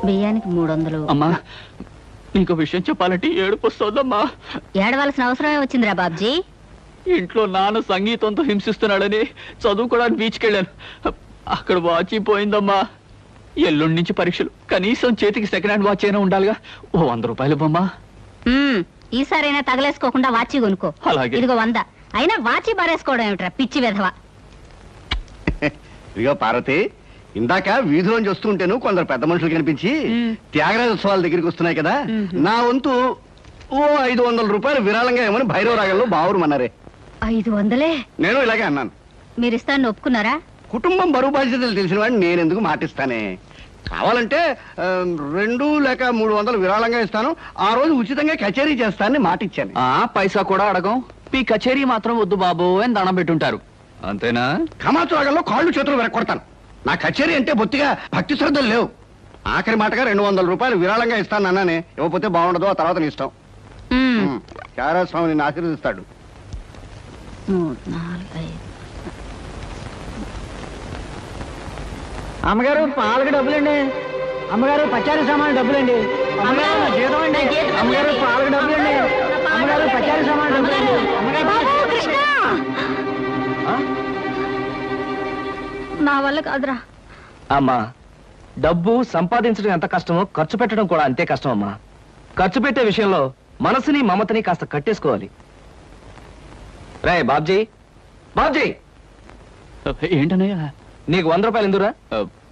బియ్యానికి 300. అమ్మా నీకు విషయం చెప్పాలంటే ఏడుపు వస్తుందమ్మా. ఏడవలసిన అవసరమే వచ్చిందిరా బాబ్జీ. ఇంట్లో నాన్న సంగీతంతో హింసిస్తున్నాడని చదువుకోవడానికి బీచ్కి వెళ్ళాను. అక్కడ వాచ్ పోయిందమ్మా. ఎల్లుండి నుంచి పరీక్షలు, కనీసం చేతికి సెకండ్ హ్యాండ్ వాచ్ అయినా ఉండాలిగా. ఓ 100 రూపాయలు బొమ్మా. ఈసారైనా తగలేసుకోకుండా వాచి కొనుక్కో. అలాగే. ఇదిగో 100. అయినా వాచి బారేసుకోవడం ఏమిట్రా పిచ్చి వెధవ. ఇదిగో పార్వతి, ఇందాక వీధిలోంచి వస్తుంటేను కొందరు పెద్ద మనుషులు కనిపించి త్యాగరాజ ఉత్సవాల దగ్గరికి వస్తున్నాయి కదా, నా వంతు ఓ 500 రూపాయలు విరాళంగా ఏమని భైరవ రాగంలో బావురమన్నారే. 500? నేను ఇలాగే అన్నాను. మీరిస్తాను ఒప్పుకున్నారా? కుటుంబం బరువు బాధ్యతలు తెలిసిన వాడిని నేనెందుకు మాటిస్తానే. కావాలంటే 2 లేక 300 విరాళంగా ఇస్తాను, ఆ రోజు ఉచితంగా కచేరీ చేస్తానని మాటిచ్చాను. పైసా కూడా అడగం, మీ కచేరీ మాత్రం వద్దు బాబు అని దండం పెట్టుంటారు, అంతేనా? కమాతు రాగంలో కాళ్ళు చేతులు వెరకొడతాను. నా కచేరీ అంటే బొత్తిగా భక్తి శ్రద్ధలు లేవు. ఆఖరి మాటగా 200 రూపాయలు విరాళంగా ఇస్తాను అన్నానే. ఇవ్వకపోతే బాగుండదు, ఆ తర్వాత నీ ఇష్టం. త్యాగరాజ స్వామి నిన్ను ఆశీర్వదిస్తాడు. 3, 4, 5. అమ్మగారు పాలకు డబ్బులండి. అమ్మగారు పచారీ సామాన్ డబ్బులండి. అమ్మగారు నా జీతం అండి. అమ్మగారు పాలకు డబ్బులండి. అమ్మగారు పచారీ సామాన్ డబ్బులండి. నా వల్ల కాదురా. అమ్మా, డబ్బు సంపాదించడం ఎంత కష్టమో ఖర్చు పెట్టడం కూడా అంతే కష్టం అమ్మా. ఖర్చు పెట్టే విషయంలో మనసుని మమతని కాస్త కట్టేసుకోవాలి. రే బాబ్జీ, బాబ్జీ, ఏంటనయ్యా? నీకు 100 రూపాయలు ఎందురా?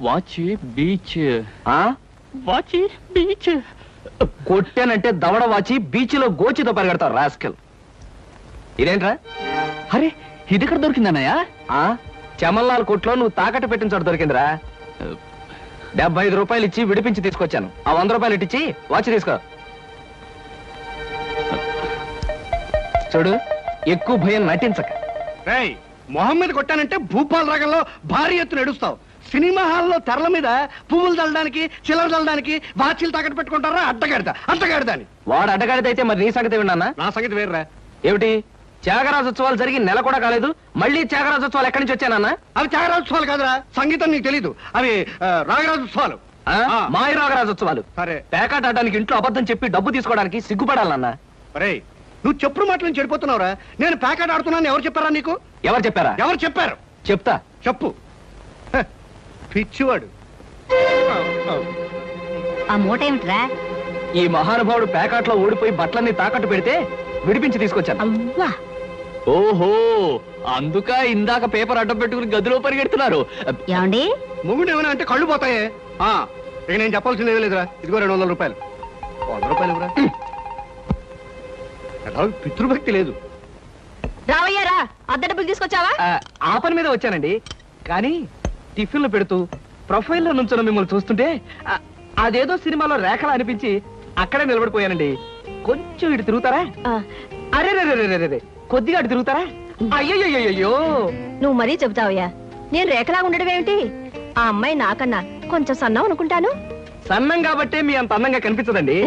వాచ్ బీచ్. వాచి బీచ్ కొట్టానంటే దవడ వాచి బీచ్లో గోచితో పరిగెడతావు రాస్కెల్. ఇదేంట్రా? అరే ఇది ఎక్కడ దొరికిందన్నయ్యా? చమల్లాల్ కొట్లో నువ్వు తాకట్టు పెట్టిన చోట దొరికిందిరా. 75 రూపాయలు ఇచ్చి విడిపించి తీసుకొచ్చాను. ఆ 100 రూపాయలు ఇట్టించి వాచ్ తీసుకో. చూడు, ఎక్కువ భయం నటించక. రేయ్, మొహం మీద కొట్టానంటే భూపాల్ రాగంలో భారీ ఎత్తున ఎడుస్తావు. సినిమా హాల్లో తెరల మీద పువ్వులు చల్లడానికి, చిల్లర చల్లడానికి వాచీలు తాకట్టు పెట్టుకుంటారా? అడ్డగాడిదా అని. వాడు అడ్డగాడిదైతే మరి నీ సంగతి విన్నానా? నా సంగతి వేర్రా. ఏమిటి, త్యాగరాజోత్సవాలు జరిగి నెల కూడా కాలేదు, మళ్ళీ త్యాగరాజోత్సవాలు ఎక్కడి నుంచి వచ్చానన్నా? అవి త్యాగరాజోత్సవాలు కాదురా, సంగీతం నీకు తెలీదు. అవి రాగరాజోత్సవాలు. మాయ రాగరాజోత్సవాలు. సరే, పేకాట ఆడడానికి ఇంట్లో అబద్ధం చెప్పి డబ్బు తీసుకోవడానికి సిగ్గుపడాలన్నా? అరే నువ్వు చెప్పుడు మాటలు చెడిపోతున్నావురా. నేను ప్యాకెట్ ఆడుతున్నాను ఎవరు చెప్పారా నీకు? ఎవరు చెప్పారా? ఎవరు చెప్పారు? చెప్తా, చెప్పు. పిచ్చివాడు. ఆ మూట ఏమిట్రా? ఈ మహానుభావుడు ప్యాకెట్లో ఓడిపోయి బట్టలన్నీ తాకట్టు పెడితే విడిపించి తీసుకొచ్చాను. అవ్వా, ఓహో, అందుక ఇందాక పేపర్ అడ్డం పెట్టుకుని గదిలో పరిగెడుతున్నారు. ఏమండి? మొగుడు ఏమైనా అంటే కళ్ళు పోతాయే. ఇక నేను చెప్పాల్సింది ఏమీ లేదురా. ఇదిగో 200 రూపాయలు. 100 రూపాయలు ఇవ్వరా. పితృభక్తి లేదు. రావయ్యారా, అద్దె డబ్బులు తీసుకొచ్చావా? ఆ పని మీద వచ్చానండి. కానీ టిఫిన్లు పెడుతూ ప్రొఫైల్లో నుంచున్న మిమ్మల్ని చూస్తుంటే అదేదో సినిమాలో రేఖలా అనిపించి అక్కడే నిలబడిపోయానండి. కొంచెం ఇటు తిరుగుతారా? అరే రే, కొద్దిగా అటు తిరుగుతారా? అయ్యయ్యో, నువ్వు మరీ చెబుతావయ్యా. నేను రేఖలా ఉండడం ఏమిటి? ఆ అమ్మాయి నాకన్నా కొంచెం సన్నం అనుకుంటాను. సన్నం కాబట్టే మీ అంత అందంగా కనిపించదండి.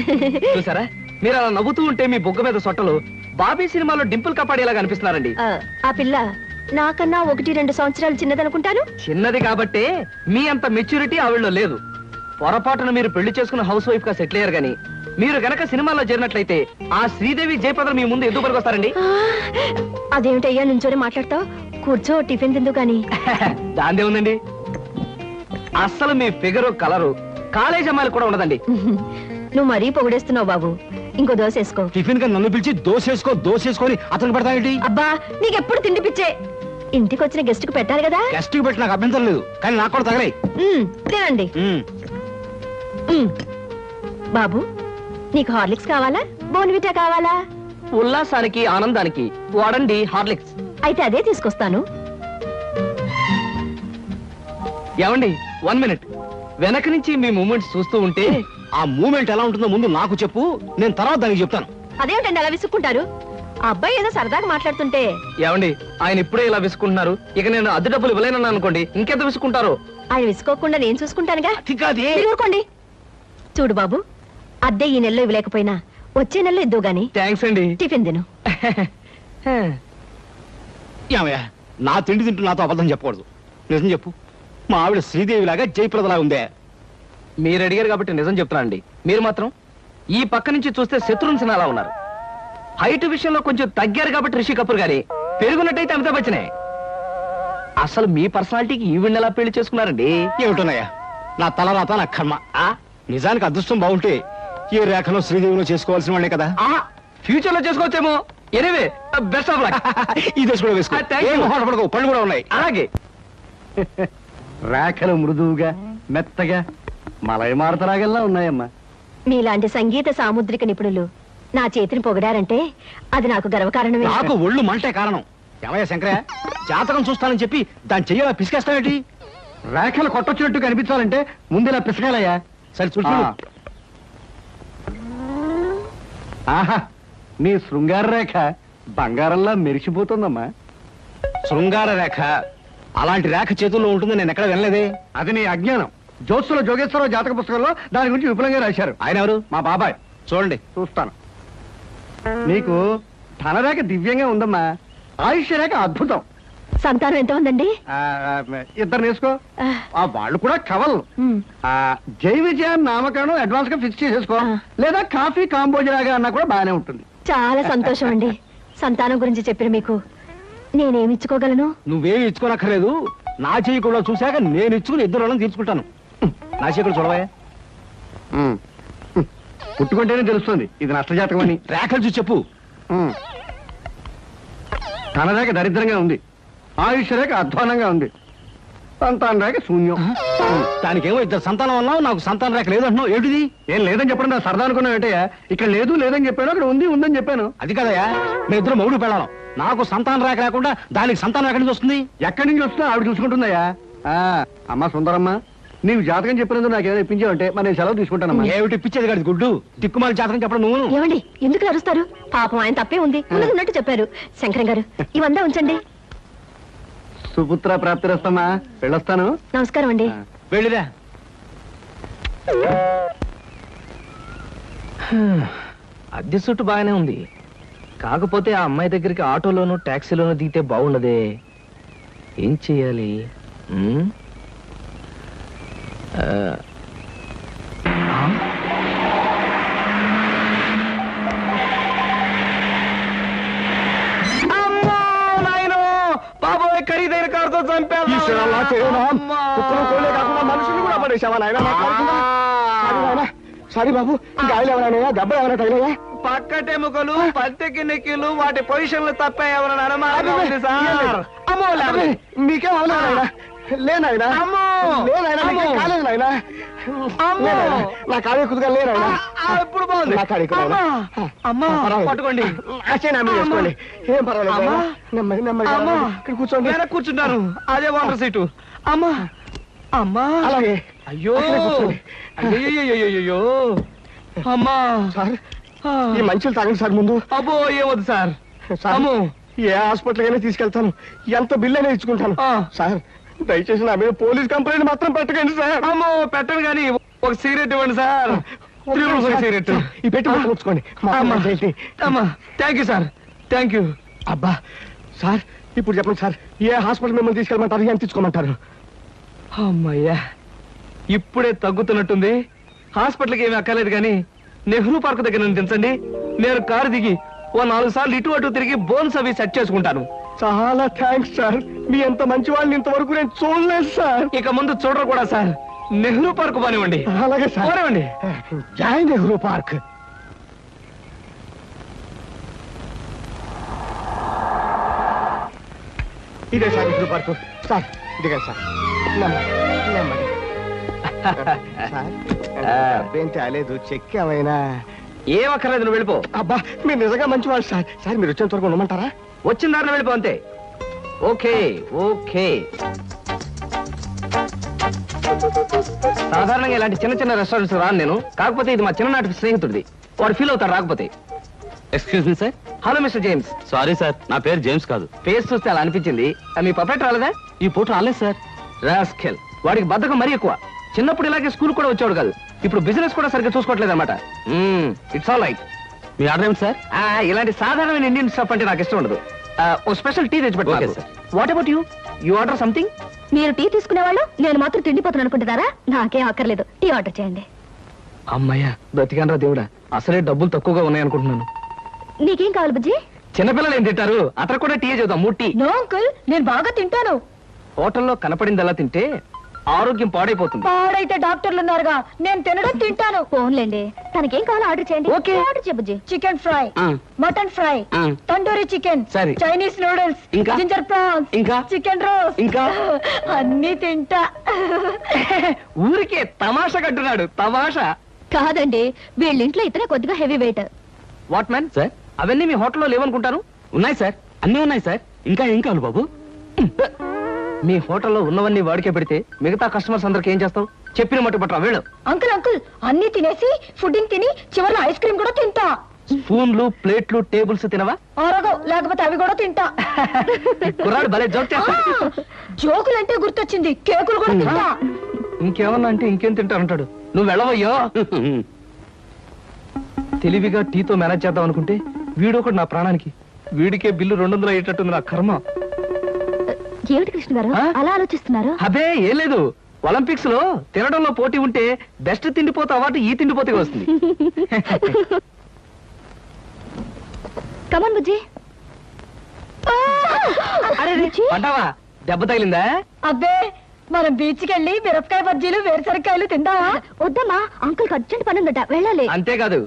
చూసారా, మీరు అలా నవ్వుతూ ఉంటే మీ బొగ్గ మీద సొట్టలు బాబీ సినిమాలో డింపుల్ కపాడేలా కనిపిస్తున్నారండి. ఆ పిల్ల నాకన్నా 1-2 సంవత్సరాలు చిన్నదనుకుంటాను. చిన్నది కాబట్టే మీ అంత మెచ్యూరిటీ ఆవిడలో లేదు. పొరపాటున మీరు పెళ్లి చేసుకున్న హౌస్ వైఫ్ గా సెటిల్ అయ్యారు గానీ మీరు గనక సినిమాలో చేరినట్లయితే ఆ శ్రీదేవి జయప్రద మీ ముందు ఎందుకు పనికొస్తారండి? అదేమిటయ్యా నుంచోనే మాట్లాడతావు? కూర్చో, టిఫిన్ తిందు గాని. దాందే ఉందండి. అస్సలు మీ ఫిగరు కలరు కాలేజ్ అమ్మాయిలు కూడా ఉండదండి. నువ్వు మరీ పొగిడేస్తున్నావు బాబు. ఇంకో దోశ వేసుకో. టిఫిన్ గా నన్ను పిలిచి దోసేసుకొని అతను పెడతానండి. అబ్బా, నీకెప్పుడు తిండి పిచ్చే. ఇంటికి వచ్చిన గెస్ట్ కు పెట్టాలి కదా. గెస్ట్ కి పెట్టి నాకు అభ్యంతరం లేదు, కానీ నాకు కూడా తగలే. తినండి. బాబు, నీకు హార్లిక్స్ కావాలా, బోన్విటా కావాలా? ఉల్లాసానికి ఆనందానికి వాడండి హార్లిక్స్. అయితే అదే తీసుకొస్తాను. ఏమండి, 1 మినిట్. వెనక నుంచి మీ మూమెంట్స్ చూస్తూ ఉంటే ఆ మూమెంట్ ఎలా ఉంటుందో ముందు నాకు చెప్పు, నేను తర్వాత దానికి చెప్తాను. అదేమిటండి అలా విసుక్కుంటారు? ఆ అబ్బాయి ఏదో సరదాగా మాట్లాడుతుంటే. ఏమండి, ఆయన ఇప్పుడే ఇలా విసుకుంటున్నారు, ఇక నేను అద్దె డబ్బులు ఇవ్వలేనన్నా అనుకోండి, ఇంకెంత విసుకుంటారు? ఆయన విసుకోకుండా నేను చూసుకుంటానుగా. ఊరుకోండి. చూడు బాబు, అద్దె ఈ నెలలో ఇవ్వలేకపోయినా వచ్చే నెలలో ఇద్దు గాని. థ్యాంక్స్ అండి. టిఫిన్ తిను. నా తిండి తింటూ నాతో అబద్ధం చెప్పకూడదు. నిజం చెప్పు, మా ఆవిడ శ్రీదేవి లాగా జయప్రదలా ఉందే. మీరు అడిగారు కాబట్టి నిజం చెప్తున్నా అండి. మీరు మాత్రం ఈ పక్క నుంచి చూస్తే శత్రుఘ్న సిన్హా అలా ఉన్నారు. హైట్ విషయంలో కొంచెం తగ్గారు కాబట్టి రిషి కపూర్ గారి, పెరుగున్నట్టయితే అమితాబ్ బచ్చనే. అసలు మీ పర్సనాలిటీకి ఈవిడ ఎలా పెళ్లి చేసుకున్నారండి? ఏమిటోనయ్యా, నా తలరాత నా కర్మ. నిజానికి అదృష్టం బాగుంటే ఏ రేఖలో శ్రీదేవిలో చేసుకోవాల్సిన వాళ్ళే కదా. ఫ్యూచర్ లో చేసుకోవచ్చేమో. Anyway best of luck. ఈ దశ కూడా వేసుకో. ఏం మొహమాటపడకు, పళ్ళు కూడా ఉన్నాయి. అలాగే. రేఖలు మృదువుగా మెత్తగా మలయమారతరాగల్లా ఉన్నాయమ్మా. మీలాంటి సంగీత సాముద్రిక నిపుణులు నా చేతిని పొగిడారంటే అది నాకు గర్వకారణమే. నాకు ఒళ్ళు మంటే కారణం. ఏమయ్యా శంకరయ్య, జాతకం చూస్తానని చెప్పి దాని చెయ్యాల పిసికేస్తావేంటి? రేఖలు కొట్టొచ్చినట్టు కనిపించాలంటే ముందు ఇలా పిసకాలయ్యా. సరే చూడు. ఆహా, నీ శృంగార రేఖ బంగారంలా మెరిసిపోతుందమ్మా. శృంగార రేఖ అలాంటి రేఖ చేతుల్లో ఉంటుందని నేను ఎక్కడ వినలేదే. అది నీ అజ్ఞానం. జోత్సుల జోగేశ్వరరావు జాతక పుస్తకంలో దాని గురించి విపులంగా రాశారు. ఆయన ఎవరు? మా బాబాయ్. చూడండి. చూస్తాను. నీకు ధనరేఖ దివ్యంగా ఉందమ్మా. ఆయుష్య రేఖ అద్భుతం. సంతానం ఎంత ఉందండి? ఇద్దరు నేసుకో. వాళ్ళు కూడా కవల్. జై విజయాన్ని నామకరణం అడ్వాన్స్ గా ఫిక్స్ చేసేసుకో. లేదా కాఫీ కాంబోజలాగా అన్నా కూడా బాగానే ఉంటుంది. చాలా సంతోషం అండి. సంతానం గురించి చెప్పిన మీకు నేనేమి ఇచ్చుకోగలను? నువ్వేమి ఇచ్చుకోనక్కర్లేదు. నా చెయ్యి కూడా చూశాక నేను ఇచ్చుకుని ఇద్దరు వాళ్ళని తీర్చుకుంటాను. నా చెయ్యి కూడా చూడవా. పుట్టుకుంటేనే తెలుస్తుంది ఇది నష్టజాతకం అని. రేఖలు చూసి చెప్పు. ధనరేఖ దరిద్రంగా ఉంది. ఆయుష్ రేఖ అధ్వానంగా ఉంది. సంతాన రేఖ శూన్యం. దానికేమో ఇద్దరు సంతానం అన్నావు, నాకు సంతాన రేఖ లేదంటున్నావు. ఏమిటిది? ఏం లేదని చెప్పడం నా సరదా అనుకున్నావు ఏంటయ్యా? ఇక్కడ లేదు లేదని చెప్పాను, అక్కడ ఉంది ఉందని చెప్పాను. అది కదయ్యా, మీ ఇద్దరు మొగుడు పెళ్ళాం. నాకు సంతాన రేఖ లేకుండా దానికి సంతానం ఎక్కడి నుంచి వస్తుంది? ఎక్కడి నుంచి వస్తున్నా ఆవిడ చూసుకుంటుందయ్యా. అమ్మా సుందరమ్మ, నీవు జాతకం చెప్పినందుకు నాకేమైనా ఇప్పించావంటే మరి నేను సెలవు తీసుకుంటానమ్మా. ఏమిటి ఇప్పించేది కాదు గుడ్డు, దిక్కుమాలి జాతకం చెప్పడం నువ్వు. ఏమండి ఎందుకు అరుస్తారు? పాపం ఆయన తప్పే ఉంది, ఉన్నట్టు చెప్పారు. శంకరం గారు ఇవంతా ఉంచండి. సుపుత్ర ప్రాప్తిరస్తమ్మా, వెళ్ళొస్తాను. నమస్కారం అండి. వెళ్ళిరా. అద్దె సుట్టు బాగానే ఉంది. కాకపోతే ఆ అమ్మాయి దగ్గరికి ఆటోలోనూ టాక్సీలోనూ దిగితే బాగుండదే. ఏం చెయ్యాలి? బాబోయ్, ఖరీదైన కారుతో చంపాను. మనుషులు కూడా పడేసావా నాయన? సారీ బాబు, గాయలు ఎవరైనా దెబ్బ ఎవరైనా తగిలేదా? పక్కటెముకలు, పత్తికి నెక్కిలు, వాటి పొజిషన్లు తప్ప ఎవరైనా అనుమానం ఉంది సార్. మీకేం అవలేదా? లేనాయనా కాలేదు నాయన. నా కాడే కుదుగా లేనాయన. ఇప్పుడు బాగుంది. నా కాడే పట్టుకోండి. చేసుకోండి, ఏం పర్వాలేదు. నెమ్మది నెమ్మది ఇక్కడ కూర్చోండి. కూర్చుంటాను, అదే వాటర్ సీటు. అమ్మా అమ్మా. అలాగే. అయ్యో అయ్యో అమ్మా. సార్ ఈ మంచులు తాగండి సార్ ముందు. అబ్బో ఏమొద్దు సార్. అమ్మో, ఏ హాస్పిటల్ అయినా తీసుకెళ్తాను, ఎంత బిల్ అయినా ఇచ్చుకుంటాను. సార్ దయచేసి నా మీద పోలీస్ కంప్లైంట్ మాత్రం పెట్టకండి సార్. అమ్మో పెట్టను కానీ ఒక సిగరెట్ ఇవ్వండి సార్. సిగరెట్ ఈ పెట్టి ఉంచుకోండి. అమ్మా thank you sir, thank you. అబ్బా సార్, ఇప్పుడు చెప్పండి సార్, ఏ హాస్పిటల్ మిమ్మల్ని తీసుకెళ్ళమంటారు, ఎంత తీసుకోమంటారు? అమ్మయ్యా, ఇప్పుడే తగ్గుతున్నట్టుంది. హాస్పిటల్కి ఏమీ అక్కర్లేదు కానీ నెహ్రూ పార్క్ దగ్గర నుంచి దించండి. నేను కారు దిగి ఓ 4 సార్లు ఇటు అటు తిరిగి బోన్స్ అవి సెట్ చేసుకుంటాను. చాలా థ్యాంక్స్ సార్, మీ ఎంత మంచి వాళ్ళని ఇంతవరకు నేను చూడలేదు సార్. ఇక ముందు చూడరు కూడా సార్. నెహ్రూ పార్క్ పోనివ్వండి. అలాగే సార్, పోనివ్వండి. జై నెహ్రూ పార్క్. ఇదే సార్ నెహ్రూ పార్క్. సార్ ఇదిగా సార్. ఏం తేలేదు, చెక్ ఏమైనా? ఏం అక్కర్లేదు, నువ్వు వెళ్ళిపో. అబ్బా మీరు నిజంగా మంచివాళ్ళు సార్. సార్ మీరు వచ్చేంత వరకు ఉండమంటారా? వచ్చిన దారిలో వెళ్ళిపో అంతే. Okay okay. సాధారణంగా ఇలాంటి చిన్న చిన్న రెస్టారెంట్స్ రాను నేను. కాకపోతే ఇది మా చిన్ననాటి స్నేహితుడిది, వాడు ఫీల్ అవుతాడు రాకపోతే. Excuse me sir. Hello mister James. Sorry sir, నా పేరు జేమ్స్ కాదు. ఫేస్ చూస్తే అలా అనిపించింది. మీ పర్ఫెక్ట్ రాలేదా? ఈ పూట రాలేదు సార్. రాస్కెల్, వాడికి బద్ధకం మరీ ఎక్కువ. చిన్నప్పుడు ఇలాగే స్కూల్ కూడా వచ్చాడు కాదు, ఇప్పుడు బిజినెస్ కూడా సరిగ్గా చూసుకోవట్లేదు అనమాట. It's all right. Me order ఏమిటి సార్? ఇలాంటి సాధారణమైన ఇండియన్ స్టఫ్ అంటే నాకు ఇష్టం ఉండదు. ఓ స్పెషల్ టీ తెచ్చి పెట్టాలి. What about you? You order something? మీరు టీ తీసుకునేవాళ్ళు నేను మాత్రం తిండిపోతాను అనుకుంటున్నారా? నాకేం అక్కర్లేదు, టీ ఆర్డర్ చేయండి. అమ్మయ్యా బ్రతికానరా దేవుడా, అసలే డబ్బులు తక్కువగా ఉన్నాయనుకుంటున్నాను. నీకేం కావాలి బుజ్జి? చిన్నపిల్లలు ఏం తింటారు, అతను కూడా టీ చూద్దాం. 3 టీ. నో అంకుల్, నేను బాగా తింటాను. హోటల్లో కనపడిందలా తింటే ఆరోగ్యం పాడైపోతుంది. పాడైతే డాక్టర్లు ఉన్నారుగా, నేను తినడం తింటాను. ఫోన్లేండి, తనకేం కావాలో ఆర్డర్ చేయండి. ఓకే. ఆర్డర్ చేయ బుజ్జి. చికెన్ ఫ్రై, మటన్ ఫ్రై, ఆ. తందూరి చికెన్, సరే. చైనీస్ నూడిల్స్, ఇంకా? జింజర్ ప్రాన్స్, ఇంకా? చికెన్ రోస్ట్, ఇంకా? అన్ని తింటా. ఊరికే తమాషా కట్టున్నాడు. తమాషా కాదండి, వీళ్ళింట్లో ఇతనే కొద్దిగా heavy weight. What man sir, అవన్నీ మీ హోటల్లో లేవనుకుంటాను. ఉన్నాయి సార్, అన్నీ ఉన్నాయి సార్. ఇంకా ఏం కావాలి బాబు? మీ హోటల్లో ఉన్నవన్నీ వాడికే పెడితే మిగతా కస్టమర్స్ అందరికి ఏం చేస్తావు? చెప్పిన మట్టు పట్టరా వెళ్ళు. అంకుల్ అంకుల్, అన్ని తినేసి ఫుడ్డింగ్ తిని చివరిలో ఐస్ క్రీమ్ కూడా తింటా. స్పూన్లు, ప్లేట్లు, టేబుల్స్ తినవా? ఆరగవు, లేకపోతే అవి కూడా తింటా. కుర్రాడు భలే జోక్ చేస్తాడు. జోకులంటే గుర్తొచ్చింది, కేకులు కూడా తింటా. ఇంకేమన్నా అంటే ఇంకేం తింటారంటాడు. నువ్వు వెళ్ళవయ్యో. తెలివిగా టీతో మేనేజ్ చేద్దాం అనుకుంటే వీడొకడు నా ప్రాణానికి. వీడికే బిల్లు 200 అయ్యేటట్టుంది నా కర్మ. ఏమిటి కృష్ణ గారు ఆ? అలా ఆలోచిస్తున్నారు? అబే ఏం లేదు, ఒలింపిక్స్ లో తినడంలో పోటీ ఉంటే బెస్ట్ తిండిపోతే అవార్డు ఈ తిండిపోతే వస్తుంది. కమన్ బుజ్జి. అరే పడ్డావా? దెబ్బ తగిలిందా? అబ్బే, మనం బీచ్ కి వెళ్ళి మిరపకాయ బజ్జీలు వేరుసరికాయలు తిందామా? వద్దమ్మా, అంకుల్ అర్జెంట్ పని ఉందట, వెళ్ళాలి. అంతేకాదు,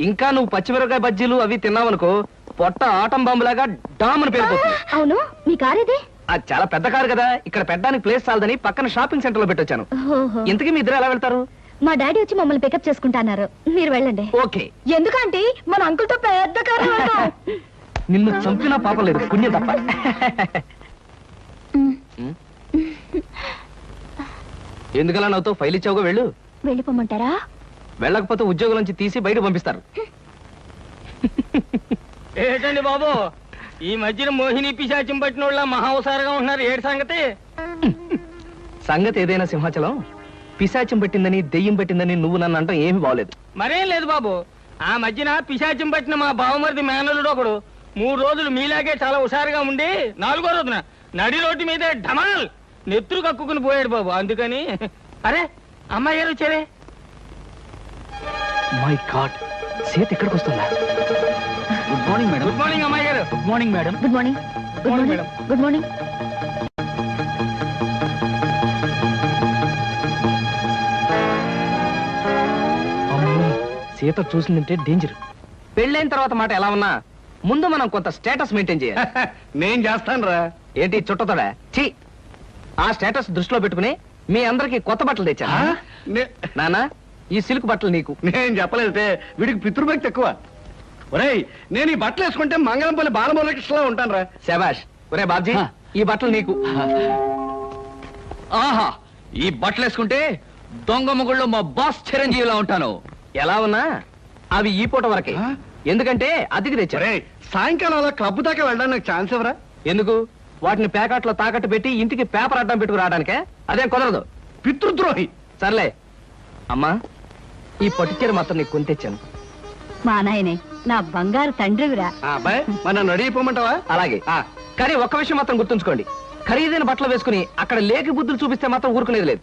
ఇంకా నువ్వు పచ్చిమిరపకాయ బజ్జీలు అవి తిన్నావనుకో పొట్ట ఆటం బాంబులాగా డామ్ అని పేరుపోతుంది. అవును, మీ కారేది? అది చాలా పెద్ద కారు కదా, ఇక్కడ పెట్టడానికి ప్లేస్ చాలదని పక్కన షాపింగ్ సెంటర్ లో పెట్టొచ్చాను. ఓహో. ఇంతకీ మీ ఇద్దరు ఎలా వెళ్తారు? మా డాడీ వచ్చి మమ్మల్ని పికప్ చేసుకుంటాన్నారు, మీరు వెళ్ళండి. ఓకే. ఎందుకంటే మన అంకుల్ తో పెద్ద కారు వెళ్దాం. నిన్ను చంపినా పాపం లేదు, పుణ్యం తప్ప. ఎందుకలా నవ్వుతో ఫైల్ ఇచ్చావుగా వెళ్ళు. వెళ్ళిపోమంటారా? వెళ్ళకపోతే ఉద్యోగం నుంచి తీసి బయట పంపిస్తారు. ఏంటండి బాబు, ఈ మధ్యన మోహిని పిశాచం పట్టిన వాళ్ళ మహావసారగా ఉంటున్నారు. ఏడు సంగతి? సంగతి ఏదైనా సింహాచలం, పిశాచం పట్టిందని దెయ్యం పట్టిందని నువ్వు నన్ను అంటాం ఏమీ బాగలేదు. మరేం లేదు బాబు, ఆ మధ్యన పిశాచం పట్టిన మా బావమరిది మేనల్లుడు ఒకడు 3 రోజులు మీలాగే చాలా హుషారుగా ఉండి 4వ రోజున నడి రోడ్డు మీదే ఢమాల్ నెత్తురు కక్కుకుని పోయాడు బాబు. అందుకని అరే అమ్మాయి గారు వచ్చారే. మై గాడ్, సీత ఇక్కడికి వస్తుందా? Good morning madam. Good morning అమ్మాయి గారు. Good morning madam. Good morning. Good morning, morning. Good morning. అమ్మో, సీత చూసిందంటే డేంజర్. పెళ్ళైన తర్వాత మాట ఎలా ఉన్నా ముందు మనం కొంత స్టేటస్ మెయింటైన్ చేయాలి. నేను చేస్తాను రా. ఏంటి చుట్టతోడా? ఛీ, ఆ స్టేటస్ దృష్టిలో పెట్టుకుని మీ అందరికి కొత్త బట్టలు తెచ్చా. నానా, ఈ సిల్క్ బట్టలు నీకు. నేను చెప్పలేదే, వీడికి పితృభక్తి ఎక్కువ. ఒరేయ్, నేను ఈ బట్టలు వేసుకుంటే మంగళంపల్లి బాలమురకృష్ణలా ఉంటాను రా. శబాష్. ఒరే బాబ్జీ, ఈ బట్టలు నీకు. ఆహా, ఈ బట్టలు వేసుకుంటే దొంగ మొగుళ్ళో మా బాస్ చిరంజీవిలా ఉంటాను. ఎలా ఉన్నా అవి ఈ పూట వరకే, ఆ? ఎందుకంటే అతికి తెచ్చా. ఒరేయ్, సాయంకాలం అలా క్లబ్ దాకా వెళ్ళడానికి నాకు ఛాన్స్ ఇవ్వరా? ఎందుకు? వాటిని ప్యాకెట్లో తాకట్టు పెట్టి ఇంటికి పేపర్ అడ్డం పెట్టుకు రావడానికే? అదేం కుదరదు. పితృద్రోహి. సర్లే అమ్మా, ఈ పట్టుచీర మాత్రం నీకు కొని తెచ్చాను. మా నాయనే, నా బంగారు తండ్రివిరా. ఆ అబ్బాయి, మన నన్ను అడిగిపోమంటావా? అలాగే. కానీ ఒక్క విషయం మాత్రం గుర్తుంచుకోండి, ఖరీదైన బట్టలు వేసుకుని అక్కడ లేకి బుద్ధులు చూపిస్తే మాత్రం ఊరుకునేది లేదు.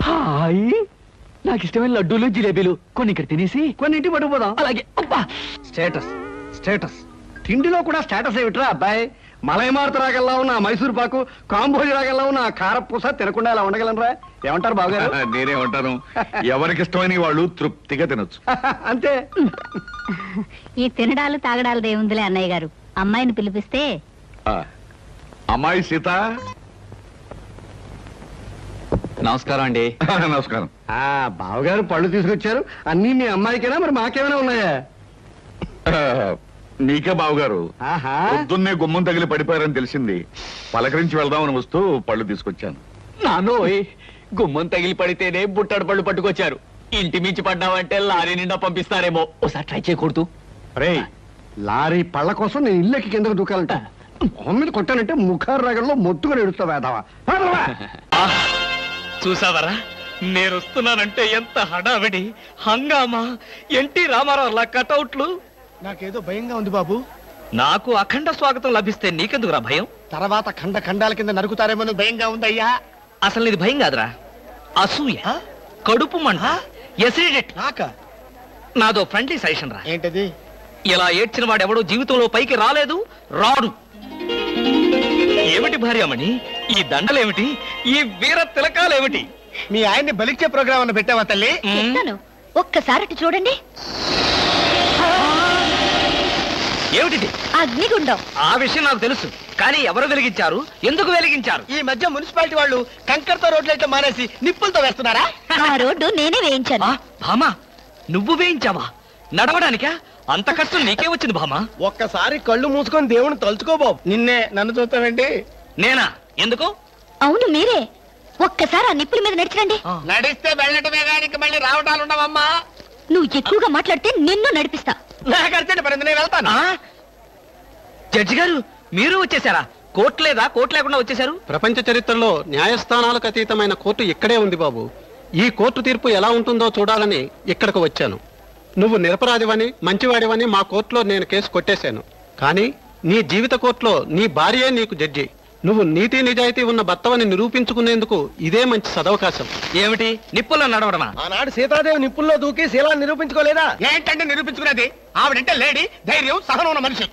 హాయ్, నాకు ఇష్టమైన లడ్డూలు జిలేబీలు కొన్ని ఇక్కడ తినేసి కొన్ని ఇంటికి పట్టుకుపోదాం. అలాగే. అబ్బా, స్టేటస్ స్టేటస్. తిండిలో కూడా స్టేటస్ ఏమిట్రా అబ్బాయి? మలైమారుత రాగల్లా ఉన్న ఆ మైసూర్ పాకు, కాంబోజి రాగల్లా ఉన్న ఆ కారపూస తినకుండా ఇలా ఉండగలనరా? ఏమంటారు బావగారు? నేనే ఉంటాను. ఎవరికి ఇష్టమైన వాళ్ళు తృప్తిగా తినొచ్చు. అంతే. ఈ తినడాలు తాగడాలు దేవుందిలే అన్నయ్య గారు. అమ్మాయిని పిలిపిస్తే ఆ, అమ్మాయి సీత. నమస్కారం అండి. నమస్కారం. ఆ బావగారు పళ్ళు తీసుకొచ్చారు. అన్నీ మీ అమ్మాయికేనా, మరి మాకేమైనా ఉన్నాయా? ఆ, నీకే బావగారు. ఆహా. పొద్దున్నే గుమ్మం తగిలి పడిపోయారని తెలిసింది. పలకరించి వెళ్దామని వస్తూ పళ్ళు తీసుకొచ్చాను. నానోయ్, గుమ్మం తగిలి పడితేనే బుట్టడు పళ్ళు పట్టుకొచ్చారు. ఇంటి మించి పడ్డావంటే లారీ నిండా పంపిస్తారేమో. ఒకసారి ట్రై చేయకూడదు. రేయ్, లారీ పళ్ళ కోసం నేను ఇల్లెక్కి కిందకు దూకాలంట. మొహం మీద కొట్టానంటే ముఖారు రాగంలో మొత్తుగా ఎడుస్తావు వేదావా. చూసావరా, నేను వస్తున్నానంటే ఎంత హడావిడి హంగామా. ఎన్టీ రామారావు లా కటౌట్లు. నాకేదో భయంగా ఉంది బాబు. నాకు అఖండ స్వాగతం లభిస్తే నీకెందుకురా భయం? తర్వాత ఖండాల కింద నరుకుతారేమో భయంగా ఉందయ్యా. అసలు ఇది భయం కాదురా, అసూయ, కడుపు మంట, ఎసిడిటీ. నాదో ఫ్రెండ్లీ సజెషన్ రా. ఏంటది? ఇలా ఏడ్చిన వాడెవడో జీవితంలో పైకి రాలేదు, రాడు. ఏమిటి భార్యామణి ఈ దండలేమిటి, ఈ వీర తిలకాలేమిటి? మీ ఆయన్ని బలిచ్చే ప్రోగ్రామ్ అన్న పెట్టావా తల్లి? చెప్తాను, ఒక్కసారి అటు చూడండి. ఏమిటిది? అగ్నిగుండం. ఆ విషయం నాకు తెలుసు, కానీ ఎవరు వెలిగించారు, ఎందుకు వెలిగించారు? ఈ మధ్య మున్సిపాలిటీ వాళ్ళు కంకరతో రోడ్లైతే మానేసి నిప్పులతో వేస్తున్నారా? ఆ రోడ్డు నేనే వేయించాను. భామా, నువ్వు వేయించావా? నడవడానికా? అంత కష్టం నీకే వచ్చింది భామా? ఒక్కసారి కళ్ళు మూసుకొని దేవుని తలుచుకో బాబు. నిన్నే నన్ను చూస్తావేంటి? నేనా? ఎందుకు? అవును మీరే. ఒక్కసారి ఆ నిప్పుల మీద నడిచిరండి. నడిస్తే వెళ్ళటమే కానీ మళ్ళీ రావటాలు ఉండవమ్మా. నువ్వు ఎక్కువగా మాట్లాడితే నిన్ను నడిపిస్తా. నాకు అర్జెంట్ పని ఉంది, నేను వెళ్తాను. జడ్జి గారు మీరు వచ్చేసారా? కోర్టు లేదా? కోర్టు లేకుండా వచ్చేసారు? ప్రపంచ చరిత్రలో న్యాయస్థానాలకు అతీతమైన కోర్టు ఇక్కడే ఉంది బాబు. ఈ కోర్టు తీర్పు ఎలా ఉంటుందో చూడాలని ఇక్కడికి వచ్చాను. నువ్వు నిరపరాధివని, మంచివాడివని మా కోర్టులో నేను కేసు కొట్టేశాను. కానీ నీ జీవిత కోర్టులో నీ భార్యే నీకు జడ్జి. నువ్వు నీతి నిజాయితీ ఉన్న భర్తవని నిరూపించుకునేందుకు ఇదే మంచి సదవకాశం. ఏమిటి నిప్పుల్లో నడవడమా? ఆనాడు సీతాదేవి నిప్పుల్లో దూకి శీలాన్ని నిరూపించుకోలేదా? ఏంటంటే నిరూపించుకునేది? ఆవిడంటే లేడీ, ధైర్యం, సహనం ఉన్న మనిషి.